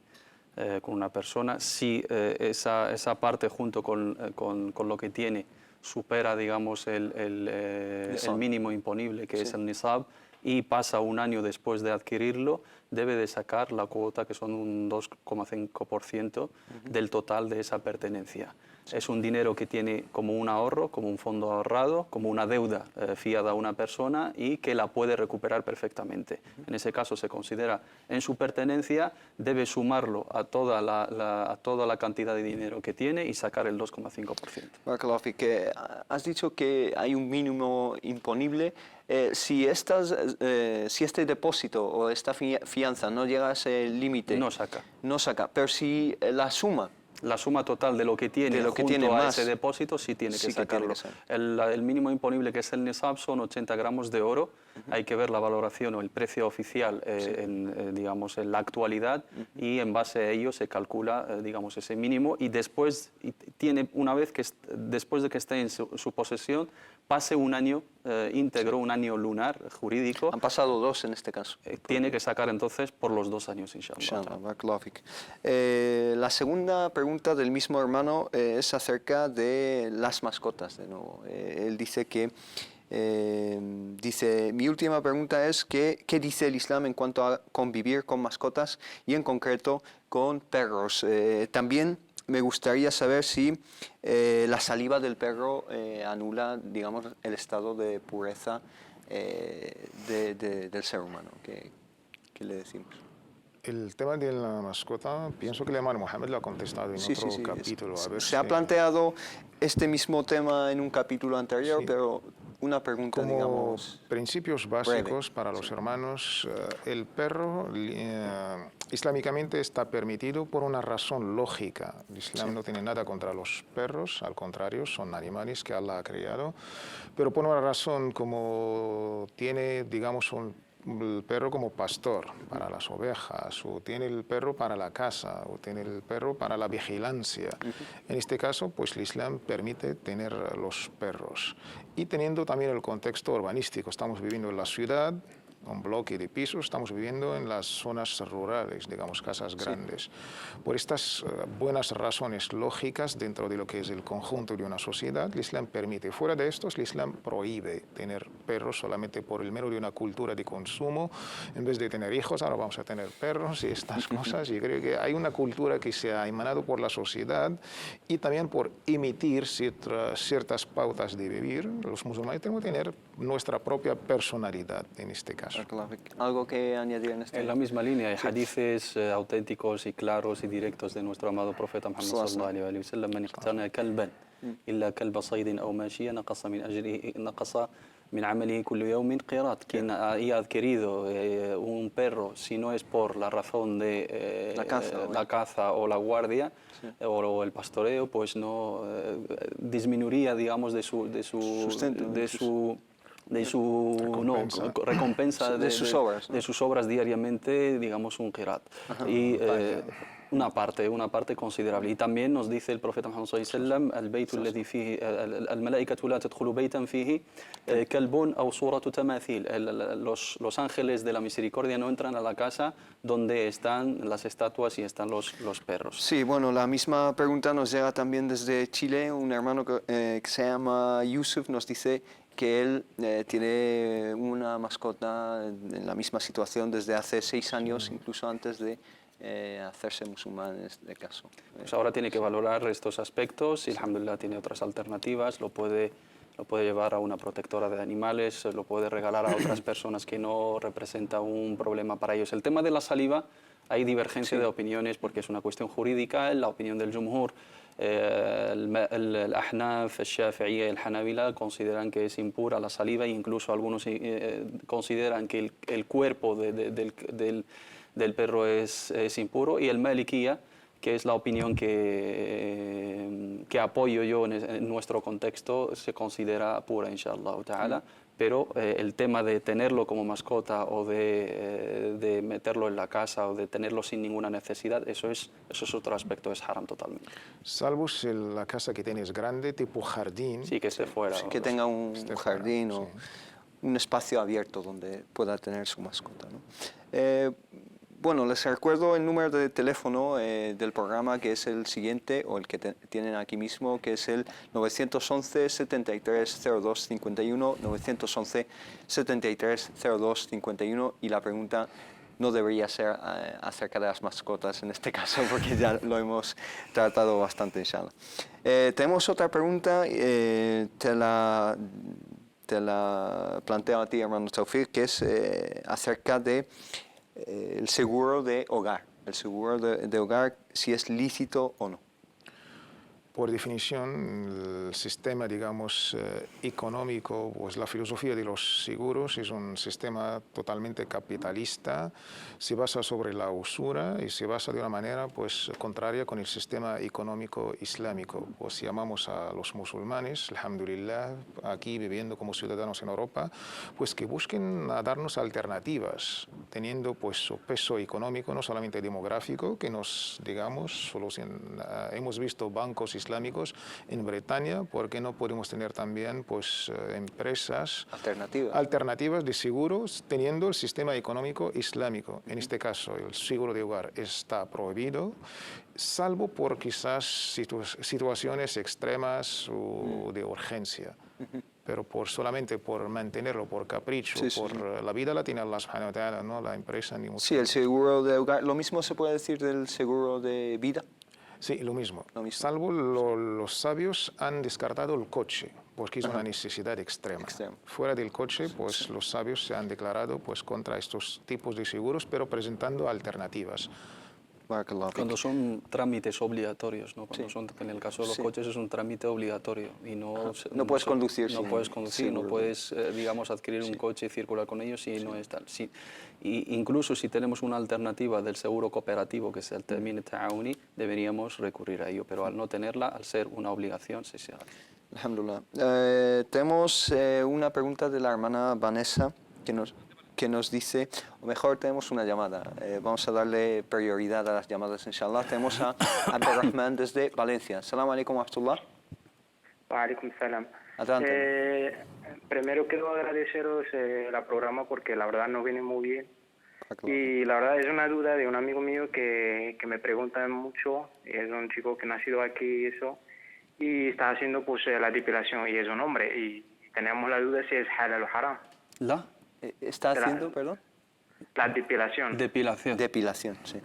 Speaker 3: con una persona. Si esa parte junto con lo que tiene supera, digamos, el mínimo imponible, que es el nisab, y pasa un año después de adquirirlo, debe de sacar la cuota, que son un 2,5% del total de esa pertenencia. Es un dinero que tiene como un ahorro, como un fondo ahorrado, como una deuda fiada a una persona y que la puede recuperar perfectamente. En ese caso se considera en su pertenencia, debe sumarlo a toda la cantidad de dinero que tiene y sacar el 2,5%.
Speaker 2: Barakallahu fik, que has dicho que hay un mínimo imponible. Si este depósito o esta fianza no llega a ese límite,
Speaker 3: No saca.
Speaker 2: no saca. Pero si la suma
Speaker 3: Total de lo que tiene, junto a ese depósito, sí tiene que sacarlo. El mínimo imponible, que es el nisab, son 80 gramos de oro. Hay que ver la valoración o el precio oficial digamos, en la actualidad, y en base a ello se calcula digamos, ese mínimo, y después después de que esté en su posesión, pase un año íntegro, un año lunar jurídico.
Speaker 2: Han pasado 2 en este caso.
Speaker 3: Tiene que sacar entonces por los 2 años, inshallah.
Speaker 2: Barakallahu fik. La segunda pregunta del mismo hermano es acerca de las mascotas, de nuevo. Él dice que mi última pregunta es ¿qué dice el Islam en cuanto a convivir con mascotas y en concreto con perros? También me gustaría saber si la saliva del perro anula, digamos, el estado de pureza del ser humano. ¿Qué le decimos?
Speaker 4: El tema de la mascota, pienso que el hermano Mohamed lo ha contestado en otro capítulo. A ver
Speaker 2: se ha planteado este mismo tema en un capítulo anterior, pero una pregunta,
Speaker 4: como
Speaker 2: digamos,
Speaker 4: principios básicos
Speaker 2: breve.
Speaker 4: para los hermanos, el perro islámicamente está permitido por una razón lógica. El Islam no tiene nada contra los perros, al contrario, son animales que Allah ha creado, pero por una razón como tiene, digamos, el perro como pastor para las ovejas, o tiene el perro para la casa, o tiene el perro para la vigilancia. En este caso, pues el Islam permite tener los perros. Y teniendo también el contexto urbanístico, estamos viviendo en la ciudad, un bloque de pisos, estamos viviendo en las zonas rurales, digamos, casas grandes. Por estas buenas razones lógicas dentro de lo que es el conjunto de una sociedad, el Islam permite. Fuera de estos, el Islam prohíbe tener perros solamente por el mero de una cultura de consumo. En vez de tener hijos, ahora vamos a tener perros y estas cosas. Y creo que hay una cultura que se ha emanado por la sociedad y también por emitir ciertas pautas de vivir. Los musulmanes tenemos que tener nuestra propia personalidad en este caso.
Speaker 2: ¿Algo que añadir en este?
Speaker 3: En la misma línea, hay hadices auténticos y claros y directos de nuestro amado profeta Muhammad sallallahu alaihi wa sallam: "Man iqtana kalban illa kalba saydin aw mashiyan naqasa min amalihi kullu yawmin qirat". Quien haya adquirido un perro, si no es por la razón de la caza o la guardia o el pastoreo, pues no disminuiría, digamos, de su recompensa
Speaker 2: de sus obras, ¿no?
Speaker 3: De sus obras diariamente, digamos, un qirat. Y una parte considerable. Y también nos dice el profeta Muhammad sallallahu alaihi wasallam: "Al-baytu alladhi fihi al-malaikatu la tadkhulu baytan fihi kalbun aw suratu tamathil". Los ángeles de la misericordia no entran a la casa donde están las estatuas y están los perros.
Speaker 2: Sí, bueno, la misma pregunta nos llega también desde Chile. Un hermano que se llama Yusuf nos dice que él tiene una mascota en la misma situación desde hace 6 años, incluso antes de hacerse musulmán en este caso.
Speaker 3: Pues ahora tiene que valorar estos aspectos y alhamdulillah tiene otras alternativas. Lo puede llevar a una protectora de animales, lo puede regalar a otras personas que no representa un problema para ellos. El tema de la saliva, hay divergencia de opiniones porque es una cuestión jurídica. La opinión del Jumhur, el Ahnaf, el Shafi'i y el Hanabila consideran que es impura la saliva, e incluso algunos consideran que el cuerpo del perro es impuro, y el Malikiya, que es la opinión que apoyo yo en nuestro contexto, se considera pura, inshallah ta'ala. Pero el tema de tenerlo como mascota o de meterlo en la casa o de tenerlo sin ninguna necesidad, eso es otro aspecto, es haram totalmente.
Speaker 4: Salvo si la casa que tienes grande, tipo jardín.
Speaker 3: Sí, que esté fuera.
Speaker 2: Sí, que tenga un jardín un espacio abierto donde pueda tener su mascota, ¿no? Bueno, les recuerdo el número de teléfono del programa, que es el siguiente, o el que tienen aquí mismo, que es el 911 73 02 51, 911 73 02 51, y la pregunta no debería ser acerca de las mascotas en este caso, porque ya lo hemos tratado bastante, inshallah. Tenemos otra pregunta, te la planteo a ti, hermano Tawfiq, que es acerca de el seguro de hogar. El seguro de hogar, si es lícito o no.
Speaker 4: Por definición, el sistema, digamos, económico, pues la filosofía de los seguros es un sistema totalmente capitalista, se basa sobre la usura y se basa de una manera, pues, contraria con el sistema económico islámico. Pues si llamamos a los musulmanes, alhamdulillah, aquí viviendo como ciudadanos en Europa, pues que busquen a darnos alternativas, teniendo pues su peso económico, no solamente demográfico, que nos, digamos, hemos visto bancos islámicos en Bretaña, ¿por qué no podemos tener también pues, empresas alternativas de seguros teniendo el sistema económico islámico? En este caso, el seguro de hogar está prohibido, salvo por quizás situaciones extremas o de urgencia. Pero solamente por mantenerlo, por capricho, la vida la tiene Allah subhanahu wa ta'ala, ¿no? La empresa ni mucho.
Speaker 2: Sí, el seguro de hogar, ¿lo mismo se puede decir del seguro de vida?
Speaker 4: Sí, lo mismo. Salvo los sabios han descartado el coche, porque es una necesidad extrema. Fuera del coche, pues los sabios se han declarado pues, contra estos tipos de seguros, pero presentando alternativas.
Speaker 3: Cuando son trámites obligatorios, ¿no? Cuando son, en el caso de los coches es un trámite obligatorio y no
Speaker 2: puedes conducir.
Speaker 3: No puedes conducir, no puedes, digamos, adquirir un coche y circular con ellos si no es tal. Sí. Y incluso si tenemos una alternativa del seguro cooperativo, que es el término ta'awuni, deberíamos recurrir a ello, pero al no tenerla, al ser una obligación, sí se hace.
Speaker 2: Alhamdulillah. Tenemos una pregunta de la hermana Vanessa que nos dice, o mejor tenemos una llamada, vamos a darle prioridad a las llamadas, inshallah. Tenemos a Abdelrahman desde Valencia. Assalamu alaikum wa rahmatullah.
Speaker 8: Wa alaikum salam.
Speaker 2: Adelante.
Speaker 8: Primero quiero agradeceros el programa porque la verdad nos viene muy bien. Y la verdad es una duda de un amigo mío que me pregunta mucho, es un chico que ha nacido aquí y eso, y está haciendo pues la depilación y es un hombre y tenemos la duda si es halal o haram.
Speaker 2: ¿Está haciendo, perdón?
Speaker 8: La depilación.
Speaker 2: Depilación, sí.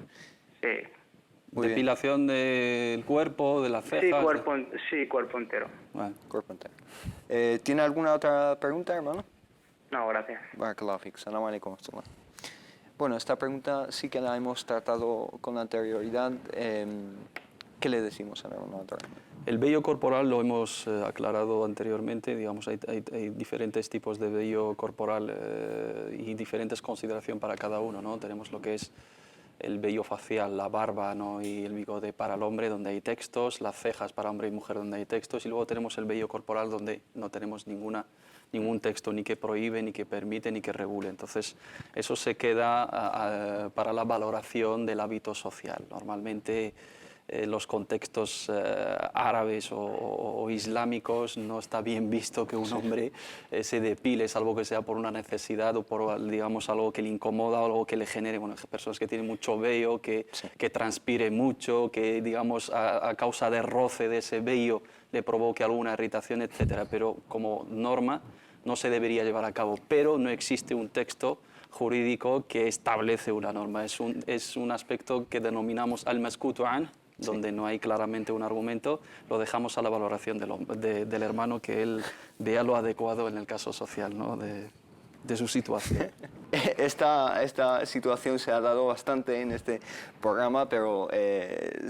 Speaker 8: Sí.
Speaker 3: Depilación del cuerpo, de las cejas.
Speaker 8: Sí, cuerpo entero.
Speaker 3: Bueno.
Speaker 2: Cuerpo entero. ¿Tiene alguna otra pregunta, hermano?
Speaker 8: No, gracias.
Speaker 2: Barakallahu fik. Assalamu alaikum. Bueno, esta pregunta sí que la hemos tratado con anterioridad. ¿Qué le decimos a la hermana?
Speaker 3: El vello corporal lo hemos aclarado anteriormente, digamos, hay diferentes tipos de vello corporal y diferentes consideraciones para cada uno, ¿no? Tenemos lo que es el vello facial, la barba, ¿no? Y el bigote para el hombre, donde hay textos, las cejas para hombre y mujer, donde hay textos, y luego tenemos el vello corporal, donde no tenemos ningún texto ni que prohíbe, ni que permite, ni que regule. Entonces, eso se queda para la valoración del hábito social. Normalmente, los contextos árabes o islámicos no está bien visto que un hombre se depile, salvo que sea por una necesidad o por, digamos, algo que le incomoda o algo que le genere. Bueno, personas que tienen mucho vello, que transpire mucho, que, digamos, a causa de roce de ese vello le provoque alguna irritación, etcétera. Pero como norma no se debería llevar a cabo. Pero no existe un texto jurídico que establece una norma. Es un aspecto que denominamos al-maskutu an, donde no hay claramente un argumento, lo dejamos a la valoración del hermano, que él vea lo adecuado en el caso social, ¿no? de su situación.
Speaker 2: Esta situación se ha dado bastante en este programa, pero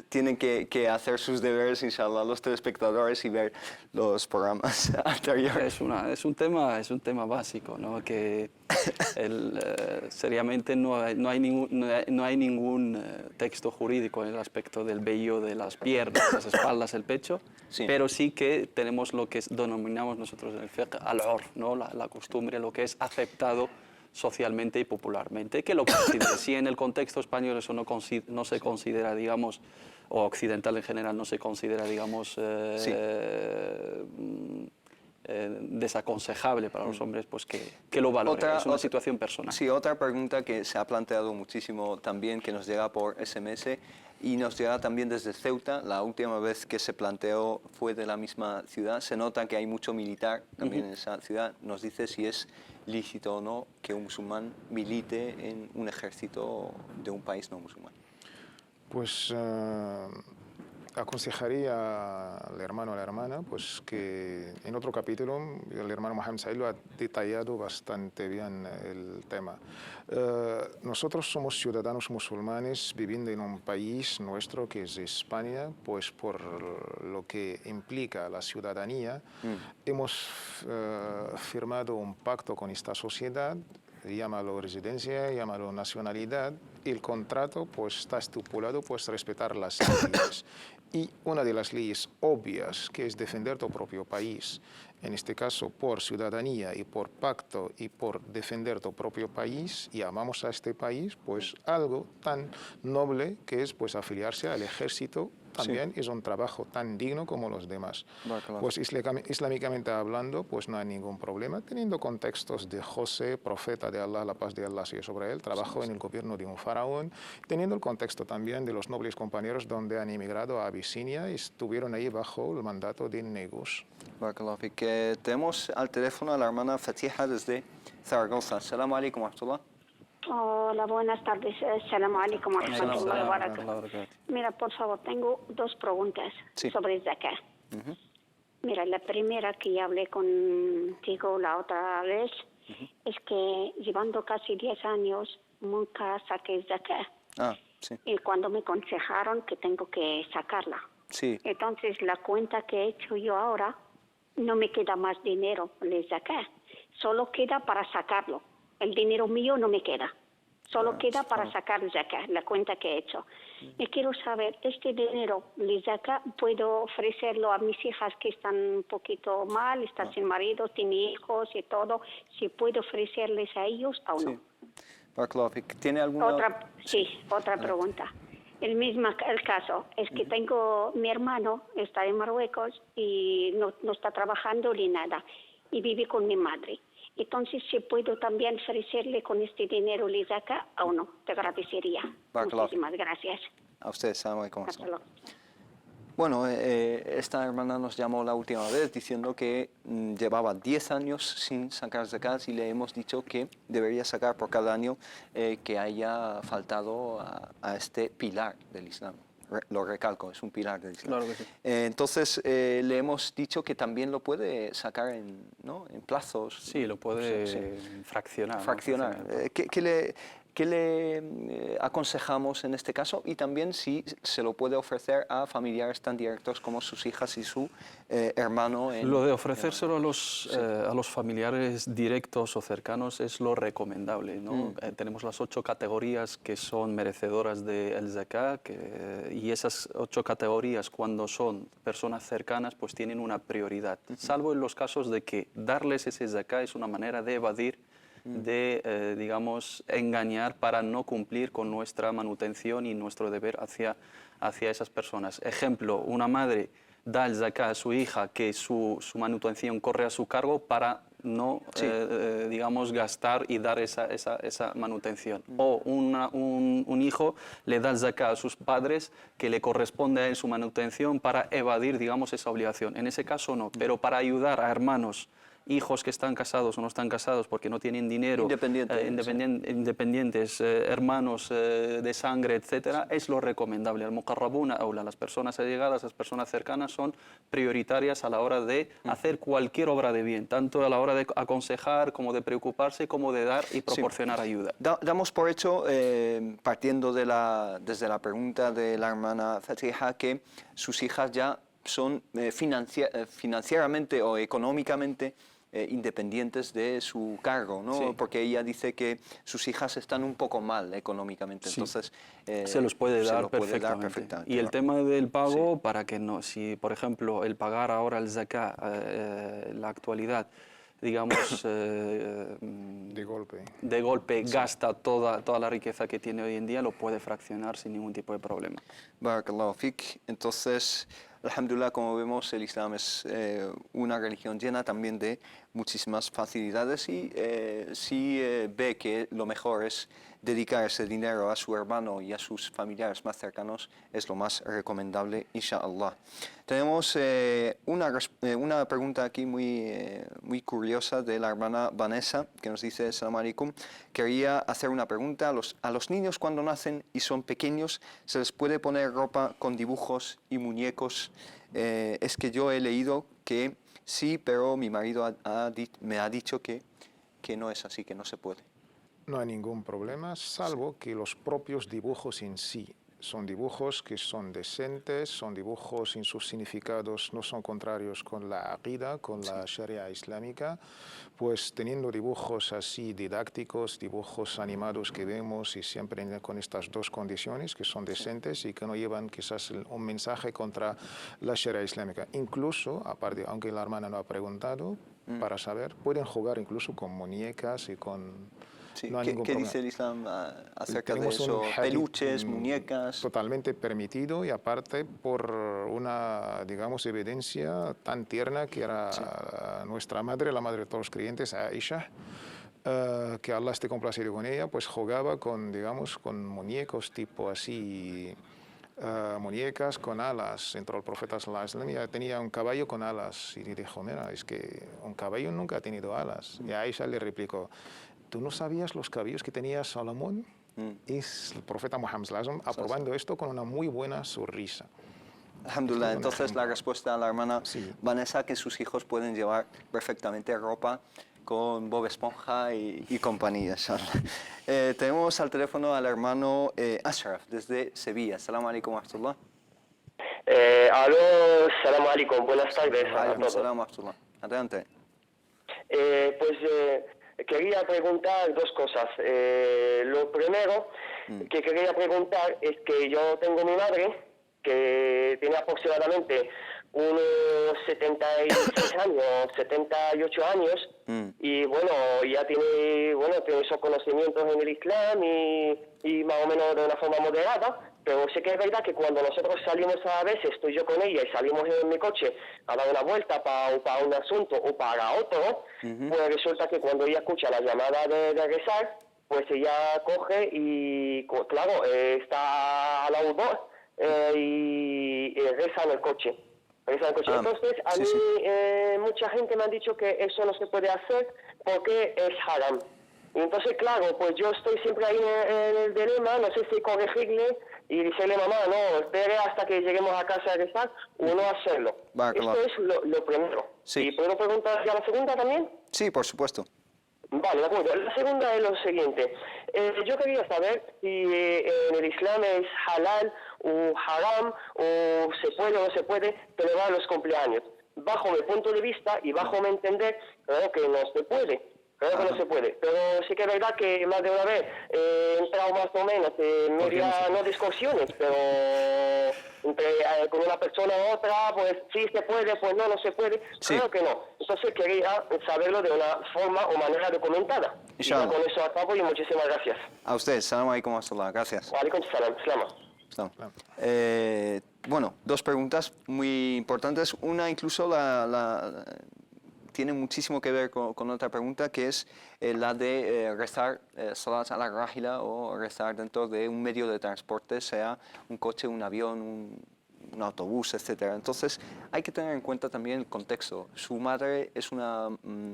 Speaker 2: tienen que hacer sus deberes, inshallah, los telespectadores y ver los programas anteriores.
Speaker 3: Es un tema básico, ¿no? Que seriamente no hay ningún texto jurídico en el aspecto del vello de las piernas, las espaldas, el pecho, pero sí que tenemos lo que denominamos nosotros en el fiqh al-urf, ¿no? La costumbre, lo que es aceptado socialmente y popularmente, que lo considera. Si en el contexto español eso no se considera, digamos, o occidental en general no se considera, digamos, desaconsejable para los hombres, pues que lo valoren. Es una situación personal.
Speaker 2: Sí, otra pregunta que se ha planteado muchísimo también, que nos llega por SMS y nos llega también desde Ceuta. La última vez que se planteó fue de la misma ciudad. Se nota que hay mucho militar también en esa ciudad. Nos dice si es lícito o no que un musulmán milite en un ejército de un país no musulmán.
Speaker 4: Pues aconsejaría al hermano o a la hermana pues que en otro capítulo el hermano Mohamed Said lo ha detallado bastante bien el tema. Nosotros somos ciudadanos musulmanes viviendo en un país nuestro que es España, pues por lo que implica la ciudadanía hemos firmado un pacto con esta sociedad. Llámalo residencia, llámalo nacionalidad, y el contrato pues está estipulado pues respetar las leyes. Y una de las leyes obvias, que es defender tu propio país, en este caso por ciudadanía y por pacto y por defender tu propio país, y amamos a este país, pues algo tan noble que es pues afiliarse al ejército. También es un trabajo tan digno como los demás. Pues islámicamente hablando, pues no hay ningún problema, teniendo contextos de José, profeta de Allah, la paz de Allah sigue sobre él, trabajó en el gobierno de un faraón, teniendo el contexto también de los nobles compañeros donde han emigrado a Abisinia y estuvieron ahí bajo el mandato de Negus.
Speaker 2: Tenemos al teléfono a la hermana Fatiha desde Zaragoza. Assalamu alaikum wa rahmatullah.
Speaker 9: Hola, buenas tardes. Assalamu alaikum wa rahmatullahi wa barakatuh. Mira, por favor, tengo dos preguntas sobre Zakat. Mira, la primera que ya hablé contigo la otra vez es que llevando casi 10 años nunca saqué Zakat. Y cuando me aconsejaron que tengo que sacarla. Entonces, la cuenta que he hecho yo ahora no me queda más dinero de Zakat. Solo queda para sacarlo. El dinero mío no me queda, solo queda para sacar zakat, la cuenta que he hecho. Y quiero saber, este dinero de zakat, ¿puedo ofrecerlo a mis hijas que están un poquito mal, están sin marido, tienen hijos y todo? ¿Si puedo ofrecerles a ellos o no?
Speaker 2: ¿Tiene alguna
Speaker 9: otra pregunta. El caso es que tengo, mi hermano está en Marruecos y no está trabajando ni nada, y vive con mi madre. Entonces, si puedo también ofrecerle con este dinero le zakat o no, te agradecería. Muchísimas gracias.
Speaker 2: A usted, salam alaikum. Bueno, esta hermana nos llamó la última vez diciendo que llevaba 10 años sin sacar zakat y le hemos dicho que debería sacar por cada año que haya faltado a este pilar del Islam. Lo recalco, es un pilar del Islam.
Speaker 3: Claro que sí.
Speaker 2: Entonces, le hemos dicho que también lo puede sacar en plazos.
Speaker 3: Sí, lo puede fraccionar.
Speaker 2: ¿Qué le aconsejamos en este caso? Y también si se lo puede ofrecer a familiares tan directos como sus hijas y su hermano.
Speaker 3: Lo de ofrecérselo a los familiares directos o cercanos es lo recomendable, ¿no? Tenemos las 8 categorías que son merecedoras del zakat, y esas 8 categorías, cuando son personas cercanas, pues tienen una prioridad, salvo en los casos de que darles ese zakat es una manera de evadir, de, digamos, engañar para no cumplir con nuestra manutención y nuestro deber hacia esas personas. Ejemplo, una madre da el zakat a su hija que su manutención corre a su cargo para no, digamos, gastar y dar esa manutención. O un hijo le da el zakat a sus padres que le corresponde a él su manutención para evadir, digamos, esa obligación. En ese caso no, pero para ayudar a hermanos, hijos que están casados o no están casados porque no tienen dinero, independientes, hermanos de sangre, etcétera, es lo recomendable. Al-Muqarrabuna aula, las personas allegadas, las personas cercanas son prioritarias a la hora de hacer cualquier obra de bien, tanto a la hora de aconsejar como de preocuparse, como de dar y proporcionar ayuda.
Speaker 2: Damos por hecho, partiendo desde la pregunta de la hermana Fatiha, que sus hijas ya son financieramente o económicamente independientes de su cargo, ¿no? Porque ella dice que sus hijas están un poco mal económicamente, entonces
Speaker 3: se los puede dar perfectamente. Y el tema del pago, para que no, si por ejemplo el pagar ahora el zakat, la actualidad, digamos, de golpe gasta toda la riqueza que tiene hoy en día, lo puede fraccionar sin ningún tipo de problema.
Speaker 2: Barakallahu fik. Entonces, alhamdulillah, como vemos, el Islam es una religión llena también de muchísimas facilidades y si ve que lo mejor es dedicar ese dinero a su hermano y a sus familiares más cercanos, es lo más recomendable, inshallah. Tenemos una pregunta aquí muy curiosa de la hermana Vanessa, que nos dice: Assalamu alaikum, quería hacer una pregunta. A los niños cuando nacen y son pequeños, ¿se les puede poner ropa con dibujos y muñecos? Es que yo he leído que sí, pero mi marido me ha dicho que no es así, que no se puede.
Speaker 4: No hay ningún problema, salvo que los propios dibujos en sí son dibujos que son decentes, son dibujos en sus significados, no son contrarios con la aqida, con la sharia islámica, pues teniendo dibujos así didácticos, dibujos animados que vemos y siempre con estas dos condiciones que son decentes y que no llevan quizás un mensaje contra la sharia islámica. Incluso, aparte, aunque la hermana no ha preguntado, para saber, pueden jugar incluso con muñecas y con...
Speaker 2: Sí.
Speaker 4: No
Speaker 2: ¿Qué dice el Islam acerca de eso? ¿Peluches, muñecas?
Speaker 4: Totalmente permitido y aparte por una, digamos, evidencia tan tierna que era nuestra madre, la madre de todos los creyentes, Aisha, que Allah esté complacido con ella, pues jugaba con, digamos, con muñecos tipo así, muñecas con alas. Entró el profeta sallallahu alaihi wasallam y tenía un caballo con alas y le dijo: mira, es que un caballo nunca ha tenido alas. Y Aisha le replicó: ¿tú no sabías los caballos que tenía Salomón? Y el profeta Muhammad aprobando esto con una muy buena sonrisa.
Speaker 2: Alhamdulillah, entonces la respuesta a la hermana Vanessa, que sus hijos pueden llevar perfectamente ropa con Bob Esponja y compañía. Tenemos al teléfono al hermano Ashraf desde Sevilla. Assalamu alaikum wa rahmatullah.
Speaker 10: Aló, salam alaikum, buenas tardes a todos.
Speaker 2: Salam wa rahmatullah. Adelante.
Speaker 10: Quería preguntar dos cosas. Lo primero que quería preguntar es que yo tengo mi madre que tiene aproximadamente unos 76 años, 78 años, y bueno, ya tiene esos conocimientos en el Islam y más o menos de una forma moderada. Pero sí que es verdad que cuando nosotros salimos a veces, estoy yo con ella y salimos en mi coche a dar una vuelta para un asunto o para otro, pues resulta que cuando ella escucha la llamada de rezar, pues ella coge y, claro, está al lado y reza en el coche. Entonces, a mí mucha gente me ha dicho que eso no se puede hacer porque es haram. Y entonces, claro, pues yo estoy siempre ahí en el dilema, no sé si corregirle y decirle: mamá, no, espere hasta que lleguemos a casa a rezar, o no hacerlo. Esto es lo primero.
Speaker 2: Sí.
Speaker 10: ¿Y puedo preguntar ya la segunda también?
Speaker 2: Sí, por supuesto.
Speaker 10: Vale, de acuerdo. La segunda es lo siguiente. Yo quería saber si en el Islam es halal o haram, o se puede o no se puede celebrar los cumpleaños. Bajo mi punto de vista y bajo mi entender, creo que no se puede. Creo que no se puede, pero sí que es verdad que más de una vez he entrado más o menos en media, no discusiones, pero con una persona u otra, pues sí se puede, pues no se puede, creo que no. Entonces quería saberlo de una forma o manera documentada. Y con eso acabo y muchísimas gracias.
Speaker 2: A usted, salam alaikum wa rahmatullah, gracias.
Speaker 10: Wa alaikum salam.
Speaker 2: Bueno, dos preguntas muy importantes. Una incluso tiene muchísimo que ver con otra pregunta, que es la de rezar salat a la ráhila o rezar dentro de un medio de transporte, sea un coche, un avión, un autobús, etc. Entonces hay que tener en cuenta también el contexto. Su madre es una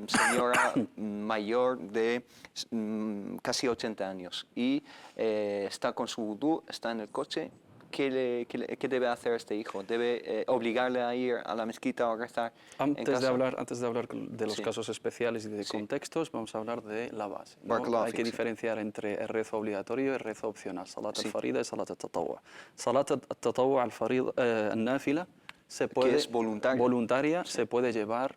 Speaker 2: señora mayor de casi 80 años y está con su wudú, está en el coche. ¿Qué debe hacer este hijo? ¿Debe obligarle a ir a la mezquita o a rezar
Speaker 3: antes
Speaker 2: en casa?
Speaker 3: Antes de hablar de los casos especiales y de contextos, vamos a hablar de la base, ¿no? Hay que diferenciar entre el rezo obligatorio y el rezo opcional, salat al-farida y salat al-tatawwu. Salat al-tatawwu al-nafila que es voluntaria, se puede llevar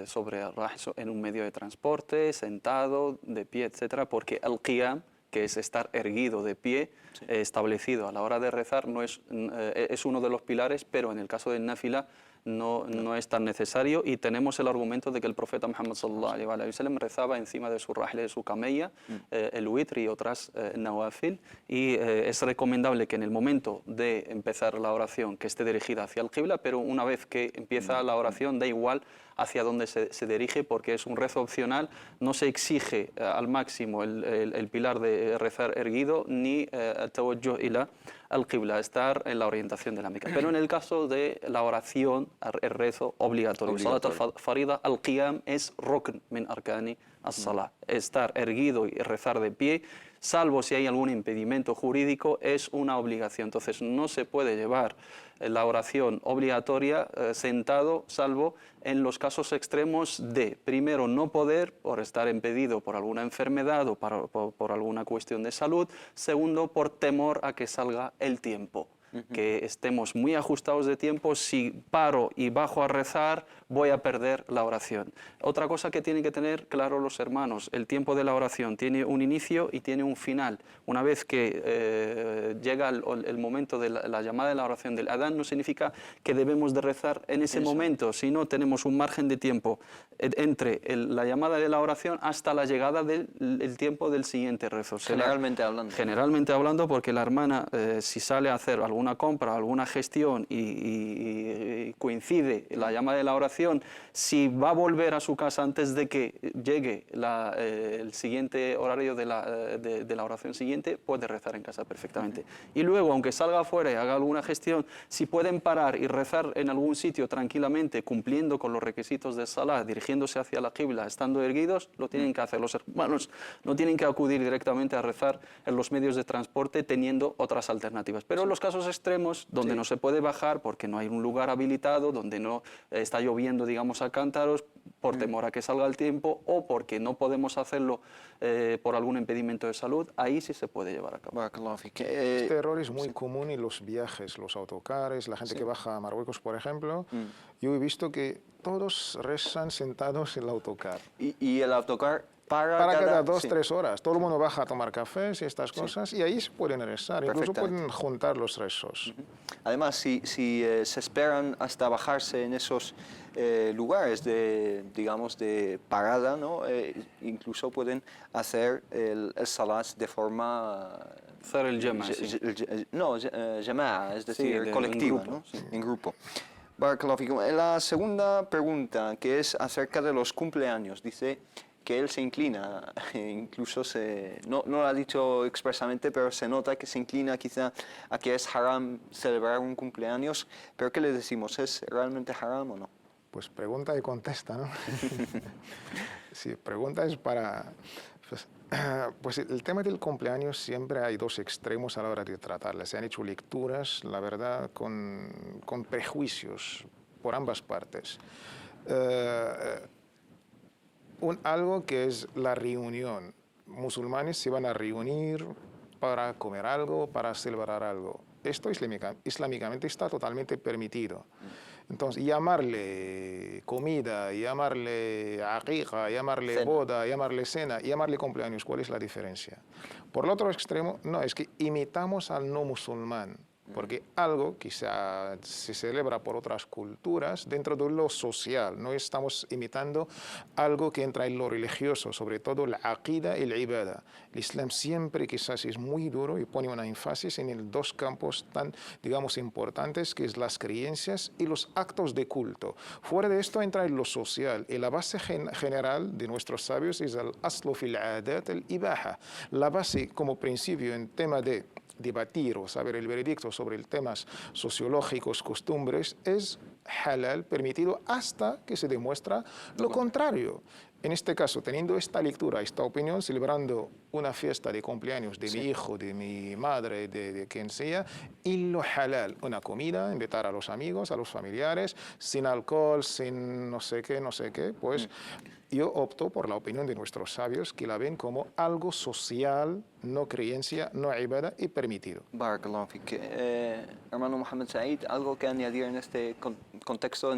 Speaker 3: sobre el rajso en un medio de transporte, sentado, de pie, etcétera, porque el qiyam, que es estar erguido de pie, establecido a la hora de rezar, no es uno de los pilares, pero en el caso del náfila no es tan necesario, y tenemos el argumento de que el profeta Muhammad sallallahu alaihi wa sallam rezaba encima de su rahle, de su camella, el witr y otras nawafil, y es recomendable que en el momento de empezar la oración que esté dirigida hacia el qibla, pero una vez que empieza la oración da igual hacia dónde se dirige, porque es un rezo opcional, no se exige al máximo el pilar de rezar erguido ni el tawajjuh ila al-qibla, estar en la orientación de la Meca. Pero en el caso de la oración, el rezo obligatorio, salat al-farida, al-qiyam es rukn min arkani as-salah, estar erguido y rezar de pie, salvo si hay algún impedimento jurídico, es una obligación. Entonces no se puede llevar la oración obligatoria sentado, salvo en los casos extremos de, primero, no poder por estar impedido por alguna enfermedad o por alguna cuestión de salud, segundo, por temor a que salga el tiempo. Que estemos muy ajustados de tiempo, si paro y bajo a rezar voy a perder la oración. Otra cosa que tienen que tener claro los hermanos, el tiempo de la oración tiene un inicio y tiene un final. Una vez que llega el momento de la llamada de la oración del adán, no significa que debemos de rezar en ese momento, sino tenemos un margen de tiempo entre la llamada de la oración hasta la llegada del tiempo del siguiente rezo.
Speaker 2: Generalmente hablando.
Speaker 3: Generalmente hablando, porque la hermana, si sale a hacer alguna compra, alguna gestión y coincide la llamada de la oración, si va a volver a su casa antes de que llegue el siguiente horario de la oración siguiente, puede rezar en casa perfectamente. Y luego, aunque salga afuera y haga alguna gestión, si pueden parar y rezar en algún sitio tranquilamente, cumpliendo con los requisitos de salah, dirigiéndose hacia la qibla, estando erguidos, lo tienen que hacer. Los hermanos no tienen que acudir directamente a rezar en los medios de transporte teniendo otras alternativas. Pero en los casos extremos, donde no se puede bajar porque no hay un lugar habilitado, donde no está lloviendo, digamos, a cántaros, por temor a que salga el tiempo o porque no podemos hacerlo por algún impedimento de salud, ahí sí se puede llevar a cabo.
Speaker 4: Este error es muy común en los viajes, los autocares, la gente que baja a Marruecos, por ejemplo. Yo he visto que todos rezan sentados en el autocar.
Speaker 2: Y el autocar para
Speaker 4: cada 2-3 horas. Todo el mundo baja a tomar cafés y estas cosas, y ahí se pueden rezar, incluso pueden juntar los rezos.
Speaker 2: Además, si se esperan hasta bajarse en esos lugares digamos, de parada, ¿no? Incluso pueden hacer el salat de forma...
Speaker 3: Hacer el jama,
Speaker 2: jama'a, es decir, colectiva,
Speaker 3: en grupo,
Speaker 2: ¿no? En grupo. La segunda pregunta, que es acerca de los cumpleaños, dice que él se inclina, incluso no lo ha dicho expresamente, pero se nota que se inclina quizá a que es haram celebrar un cumpleaños, pero ¿qué le decimos? ¿Es realmente haram o no?
Speaker 4: Pues pregunta y contesta, ¿no? Sí, pregunta es para... Pues el tema del cumpleaños siempre hay dos extremos a la hora de tratarla. Se han hecho lecturas, la verdad, con prejuicios por ambas partes. Algo que es la reunión. Musulmanes se van a reunir para comer algo, para celebrar algo. Esto islámicamente está totalmente permitido. Entonces, llamarle comida, llamarle aqiqa, llamarle boda, llamarle cena, llamarle cumpleaños, ¿cuál es la diferencia? Por el otro extremo, no, es que imitamos al no musulmán. Porque algo que se celebra por otras culturas dentro de lo social, no estamos imitando algo que entra en lo religioso, sobre todo la aqida y la ibada. El Islam siempre quizás es muy duro y pone una énfasis en dos campos tan, digamos, importantes, que es las creencias y los actos de culto. Fuera de esto entra en lo social, y la base general de nuestros sabios es el aslu fil adat al ibaha. La base como principio en tema de debatir o saber el veredicto sobre temas sociológicos, costumbres, es halal, permitido, hasta que se demuestra lo contrario. En este caso, teniendo esta lectura, esta opinión, celebrando una fiesta de cumpleaños de mi hijo, de mi madre, de quien sea, y lo halal, una comida, invitar a los amigos, a los familiares, sin alcohol, sin no sé qué, pues yo opto por la opinión de nuestros sabios, que la ven como algo social, no creencia, no ibada y permitido.
Speaker 2: Barakallahu fik. Hermano Mohamed Said, ¿algo que añadir en este contexto,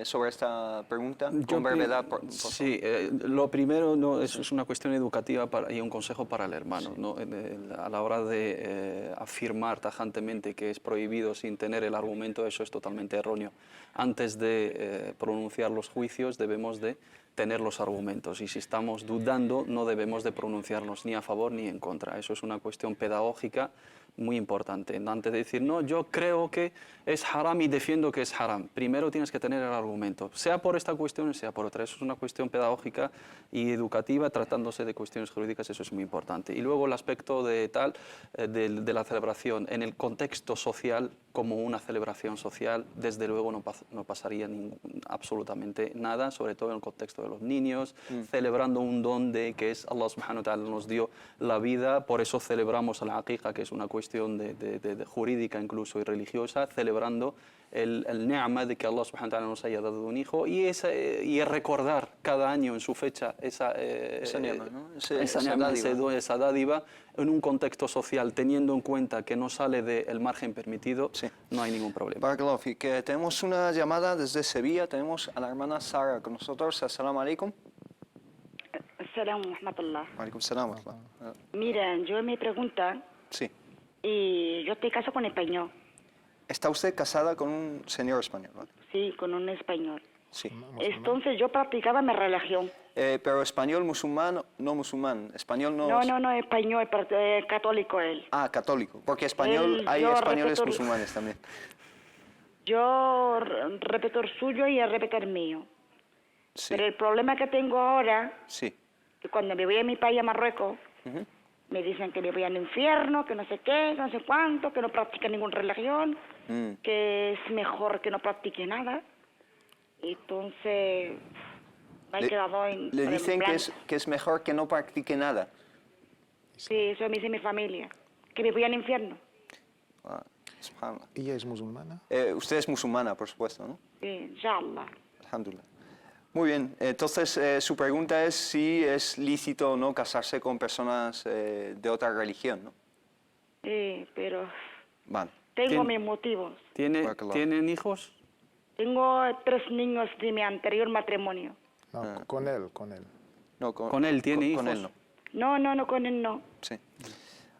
Speaker 2: sobre esta pregunta? Con brevedad,
Speaker 3: Sí, lo primero no, es una cuestión educativa y un consejo para el hermano. Sí. ¿No? A la hora de afirmar tajantemente que es prohibido sin tener el argumento, eso es totalmente erróneo. Antes de pronunciar los juicios debemos de tener los argumentos, y si estamos dudando no debemos de pronunciarnos ni a favor ni en contra. Eso es una cuestión pedagógica muy importante. Antes de decir, no, yo creo que es haram y defiendo que es haram, primero tienes que tener el argumento, sea por esta cuestión, sea por otra. Eso es una cuestión pedagógica y educativa, tratándose de cuestiones jurídicas, eso es muy importante. Y luego el aspecto de la celebración, en el contexto social, como una celebración social, desde luego no pasaría absolutamente nada, sobre todo en el contexto de los niños, celebrando un don que es Allah subhanahu wa ta'ala nos dio la vida, por eso celebramos la aqiqa, que es una cuestión de jurídica incluso y religiosa, celebrando el ni'ma de que Allah subhanahu wa ta'ala nos haya dado un hijo, y recordar cada año en su fecha esa ni'ma, ¿no? esa dádiva, en un contexto social, teniendo en cuenta que no sale del margen permitido, sí, no hay ningún problema.
Speaker 2: Barakallahu fik. Tenemos una llamada desde Sevilla, tenemos a la hermana Sara con nosotros. Assalamu alaikum.
Speaker 11: Assalamu rahmatullah.
Speaker 2: Alaikum salam.
Speaker 11: Mira, yo me pregunta,
Speaker 2: sí,
Speaker 11: y yo estoy casada con español.
Speaker 2: ¿Está usted casada con un señor español? ¿Vale?
Speaker 11: Sí, con un español.
Speaker 2: Sí.
Speaker 11: Entonces yo practicaba mi religión.
Speaker 2: Pero español musulmán, no musulmán. Español no.
Speaker 11: No, español, católico él.
Speaker 2: Ah, católico. Porque español hay españoles musulmanes también.
Speaker 11: Yo respeto el suyo y él respeta el mío. Sí. Pero el problema que tengo ahora,
Speaker 2: sí,
Speaker 11: que cuando me voy a mi país, a Marruecos, me dicen que me voy al infierno, que no sé qué, no sé cuánto, que no practique ninguna religión, que es mejor que no practique nada. Entonces, me he quedado en...
Speaker 2: ¿Le dicen que es mejor que no practique nada?
Speaker 11: Sí, eso me dice mi familia, que me voy al infierno.
Speaker 4: ¿Ella es musulmana?
Speaker 2: Usted es musulmana, por supuesto, ¿no?
Speaker 11: Sí, inshallah.
Speaker 2: Alhamdulillah. Muy bien, entonces su pregunta es si es lícito o no casarse con personas de otra religión, ¿no?
Speaker 11: Sí, pero
Speaker 2: vale.
Speaker 11: Tengo mis motivos.
Speaker 3: ¿Tienen hijos?
Speaker 11: Tengo 3 niños de mi anterior matrimonio.
Speaker 4: No, con él.
Speaker 2: No,
Speaker 3: ¿Con él tiene hijos?
Speaker 2: Con él no.
Speaker 11: No, con él no.
Speaker 2: Sí.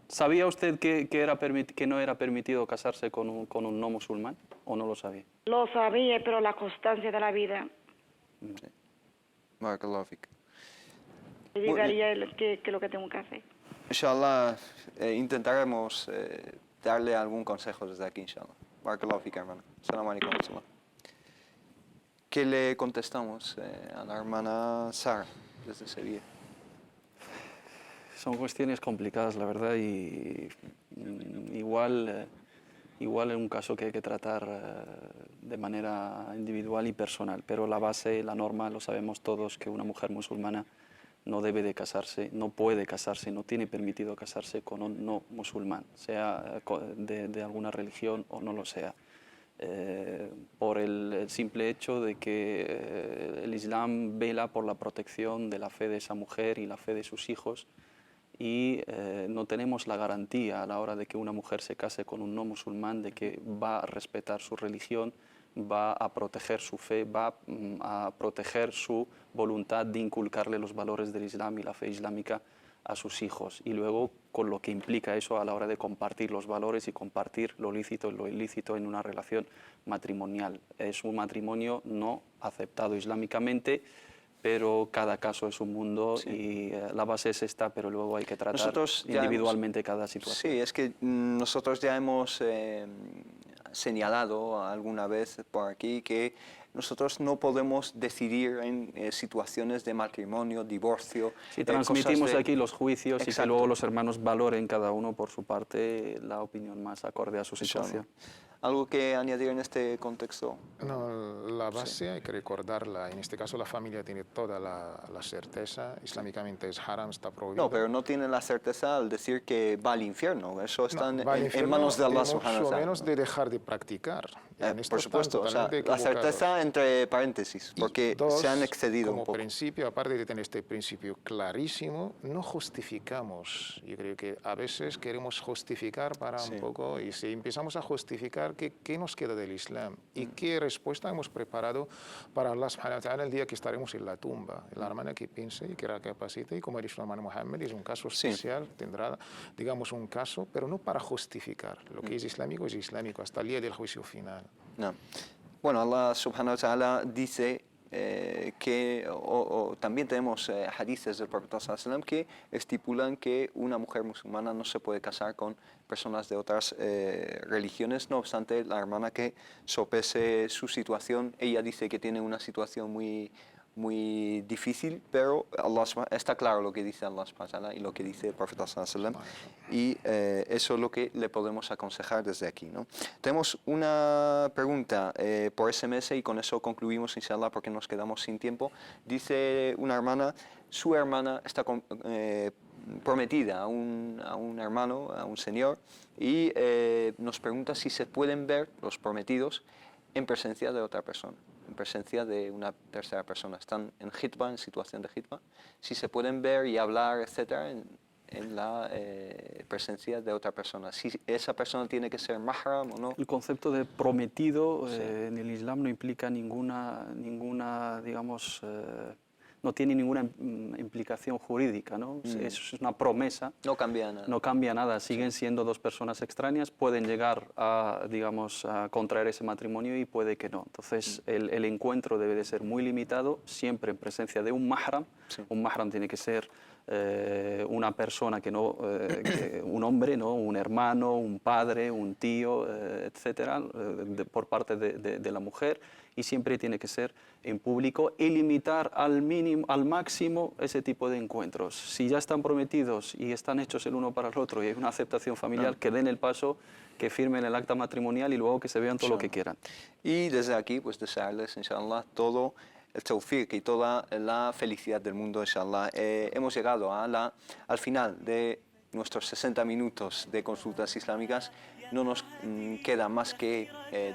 Speaker 3: ¿Sabía usted que no era permitido casarse con un no musulmán o no lo sabía?
Speaker 11: Lo sabía, pero la constancia de la vida...
Speaker 2: Sí. Barakallahu fik.
Speaker 11: Le diría que lo que tengo que hacer.
Speaker 2: Inshallah, intentaremos darle algún consejo desde aquí, inshallah. Barakallahu fik, hermana. Assalamu alaikum. ¿Qué le contestamos a la hermana Sara desde Sevilla?
Speaker 3: Son cuestiones complicadas, la verdad, y igual es un caso que hay que tratar de manera individual y personal, pero la base, la norma, lo sabemos todos, que una mujer musulmana no debe de casarse, no puede casarse, no tiene permitido casarse con un no musulmán, sea de alguna religión o no lo sea. Por el simple hecho de que el Islam vela por la protección de la fe de esa mujer y la fe de sus hijos, y no tenemos la garantía a la hora de que una mujer se case con un no musulmán de que va a respetar su religión, va a proteger su fe, va a proteger su voluntad de inculcarle los valores del Islam y la fe islámica a sus hijos, y luego con lo que implica eso a la hora de compartir los valores y compartir lo lícito y lo ilícito en una relación matrimonial. Es un matrimonio no aceptado islámicamente, pero cada caso es un mundo, sí, y la base es esta, pero luego hay que tratar individualmente cada situación.
Speaker 2: Sí, es que nosotros ya hemos señalado alguna vez por aquí que nosotros no podemos decidir en situaciones de matrimonio, divorcio.
Speaker 3: Sí, transmitimos aquí los juicios. Exacto. Y que luego los hermanos valoren cada uno por su parte la opinión más acorde a su situación.
Speaker 2: ¿Algo que añadir en este contexto?
Speaker 4: No, la base hay que recordarla. En este caso la familia tiene toda la certeza. Islámicamente es haram, está prohibido.
Speaker 2: No, pero no tienen la certeza al decir que va al infierno. Eso está en manos de Allah subhanahu wa ta'ala.
Speaker 4: Mucho menos de dejar de practicar.
Speaker 2: Por supuesto, o sea, la certeza entre paréntesis, porque se han excedido un poco.
Speaker 4: Como principio, aparte de tener este principio clarísimo, no justificamos. Yo creo que a veces queremos justificar para un poco, y si empezamos a justificar, pensar qué nos queda del Islam y qué respuesta hemos preparado para Allah subhanahu wa ta'ala el día que estaremos en la tumba. La hermana que piense y que recapacite, y como ha dicho la hermana Mohammed, es un caso especial, tendrá, digamos, un caso, pero no para justificar. Lo que es islámico hasta el día del juicio final.
Speaker 2: No. Bueno, Allah subhanahu wa ta'ala dice que también tenemos hadices del Profeta sallallahu alaihi wasallam que estipulan que una mujer musulmana no se puede casar con personas de otras religiones. No obstante, la hermana que sopese su situación, ella dice que tiene una situación muy difícil, pero está claro lo que dice Allah subhanahu wa ta'ala y lo que dice el Profeta sallallahu alaihi wasallam, y eso es lo que le podemos aconsejar desde aquí, ¿no? Tenemos una pregunta por SMS y con eso concluimos, inshallah, porque nos quedamos sin tiempo. Dice una hermana, su hermana está prometida a un hermano, a un señor, y nos pregunta si se pueden ver los prometidos en presencia de otra persona, en presencia de una tercera persona. Están en hitba, en situación de hitba, si se pueden ver y hablar, etcétera, en la presencia de otra persona. Si esa persona tiene que ser mahram o no.
Speaker 3: El concepto de prometido en el Islam no implica ninguna digamos, no tiene ninguna implicación jurídica, ¿no? Es una promesa.
Speaker 2: No cambia nada.
Speaker 3: No cambia nada. Siguen siendo dos personas extrañas, pueden llegar a, digamos, a contraer ese matrimonio y puede que no. Entonces, el encuentro debe de ser muy limitado, siempre en presencia de un mahram. Un mahram tiene que ser una persona que no, un hombre, ¿no? Un hermano, un padre, un tío, etcétera, por parte de la mujer, y siempre tiene que ser en público y limitar al máximo ese tipo de encuentros. Si ya están prometidos y están hechos el uno para el otro y hay una aceptación familiar, que den el paso, que firmen el acta matrimonial y luego que se vean todo lo que quieran.
Speaker 2: Y desde aquí, pues desearles, inshallah, todo el tawfiq y toda la felicidad del mundo, inshallah. Hemos llegado al final de nuestros 60 minutos de consultas islámicas. No nos queda más que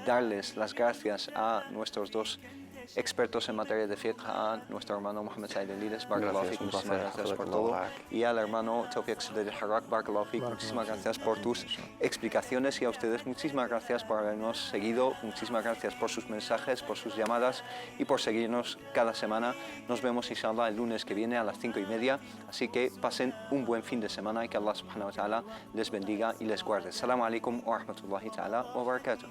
Speaker 2: darles las gracias a nuestros dos expertos en materia de fiqh, a nuestro hermano Mohammed Said Elides, barakallahu fik, muchísimas gracias por todo, y al hermano Tawfiq Said al-Harrak, barakallahu fik, muchísimas gracias por tus explicaciones, y a ustedes muchísimas gracias por habernos seguido, muchísimas gracias por sus mensajes, por sus llamadas y por seguirnos cada semana. Nos vemos inshallah el lunes que viene a las 5:30, así que pasen un buen fin de semana y que Allah subhanahu wa ta'ala les bendiga y les guarde. Assalamu alaikum wa rahmatullahi ta'ala wa barakatuh.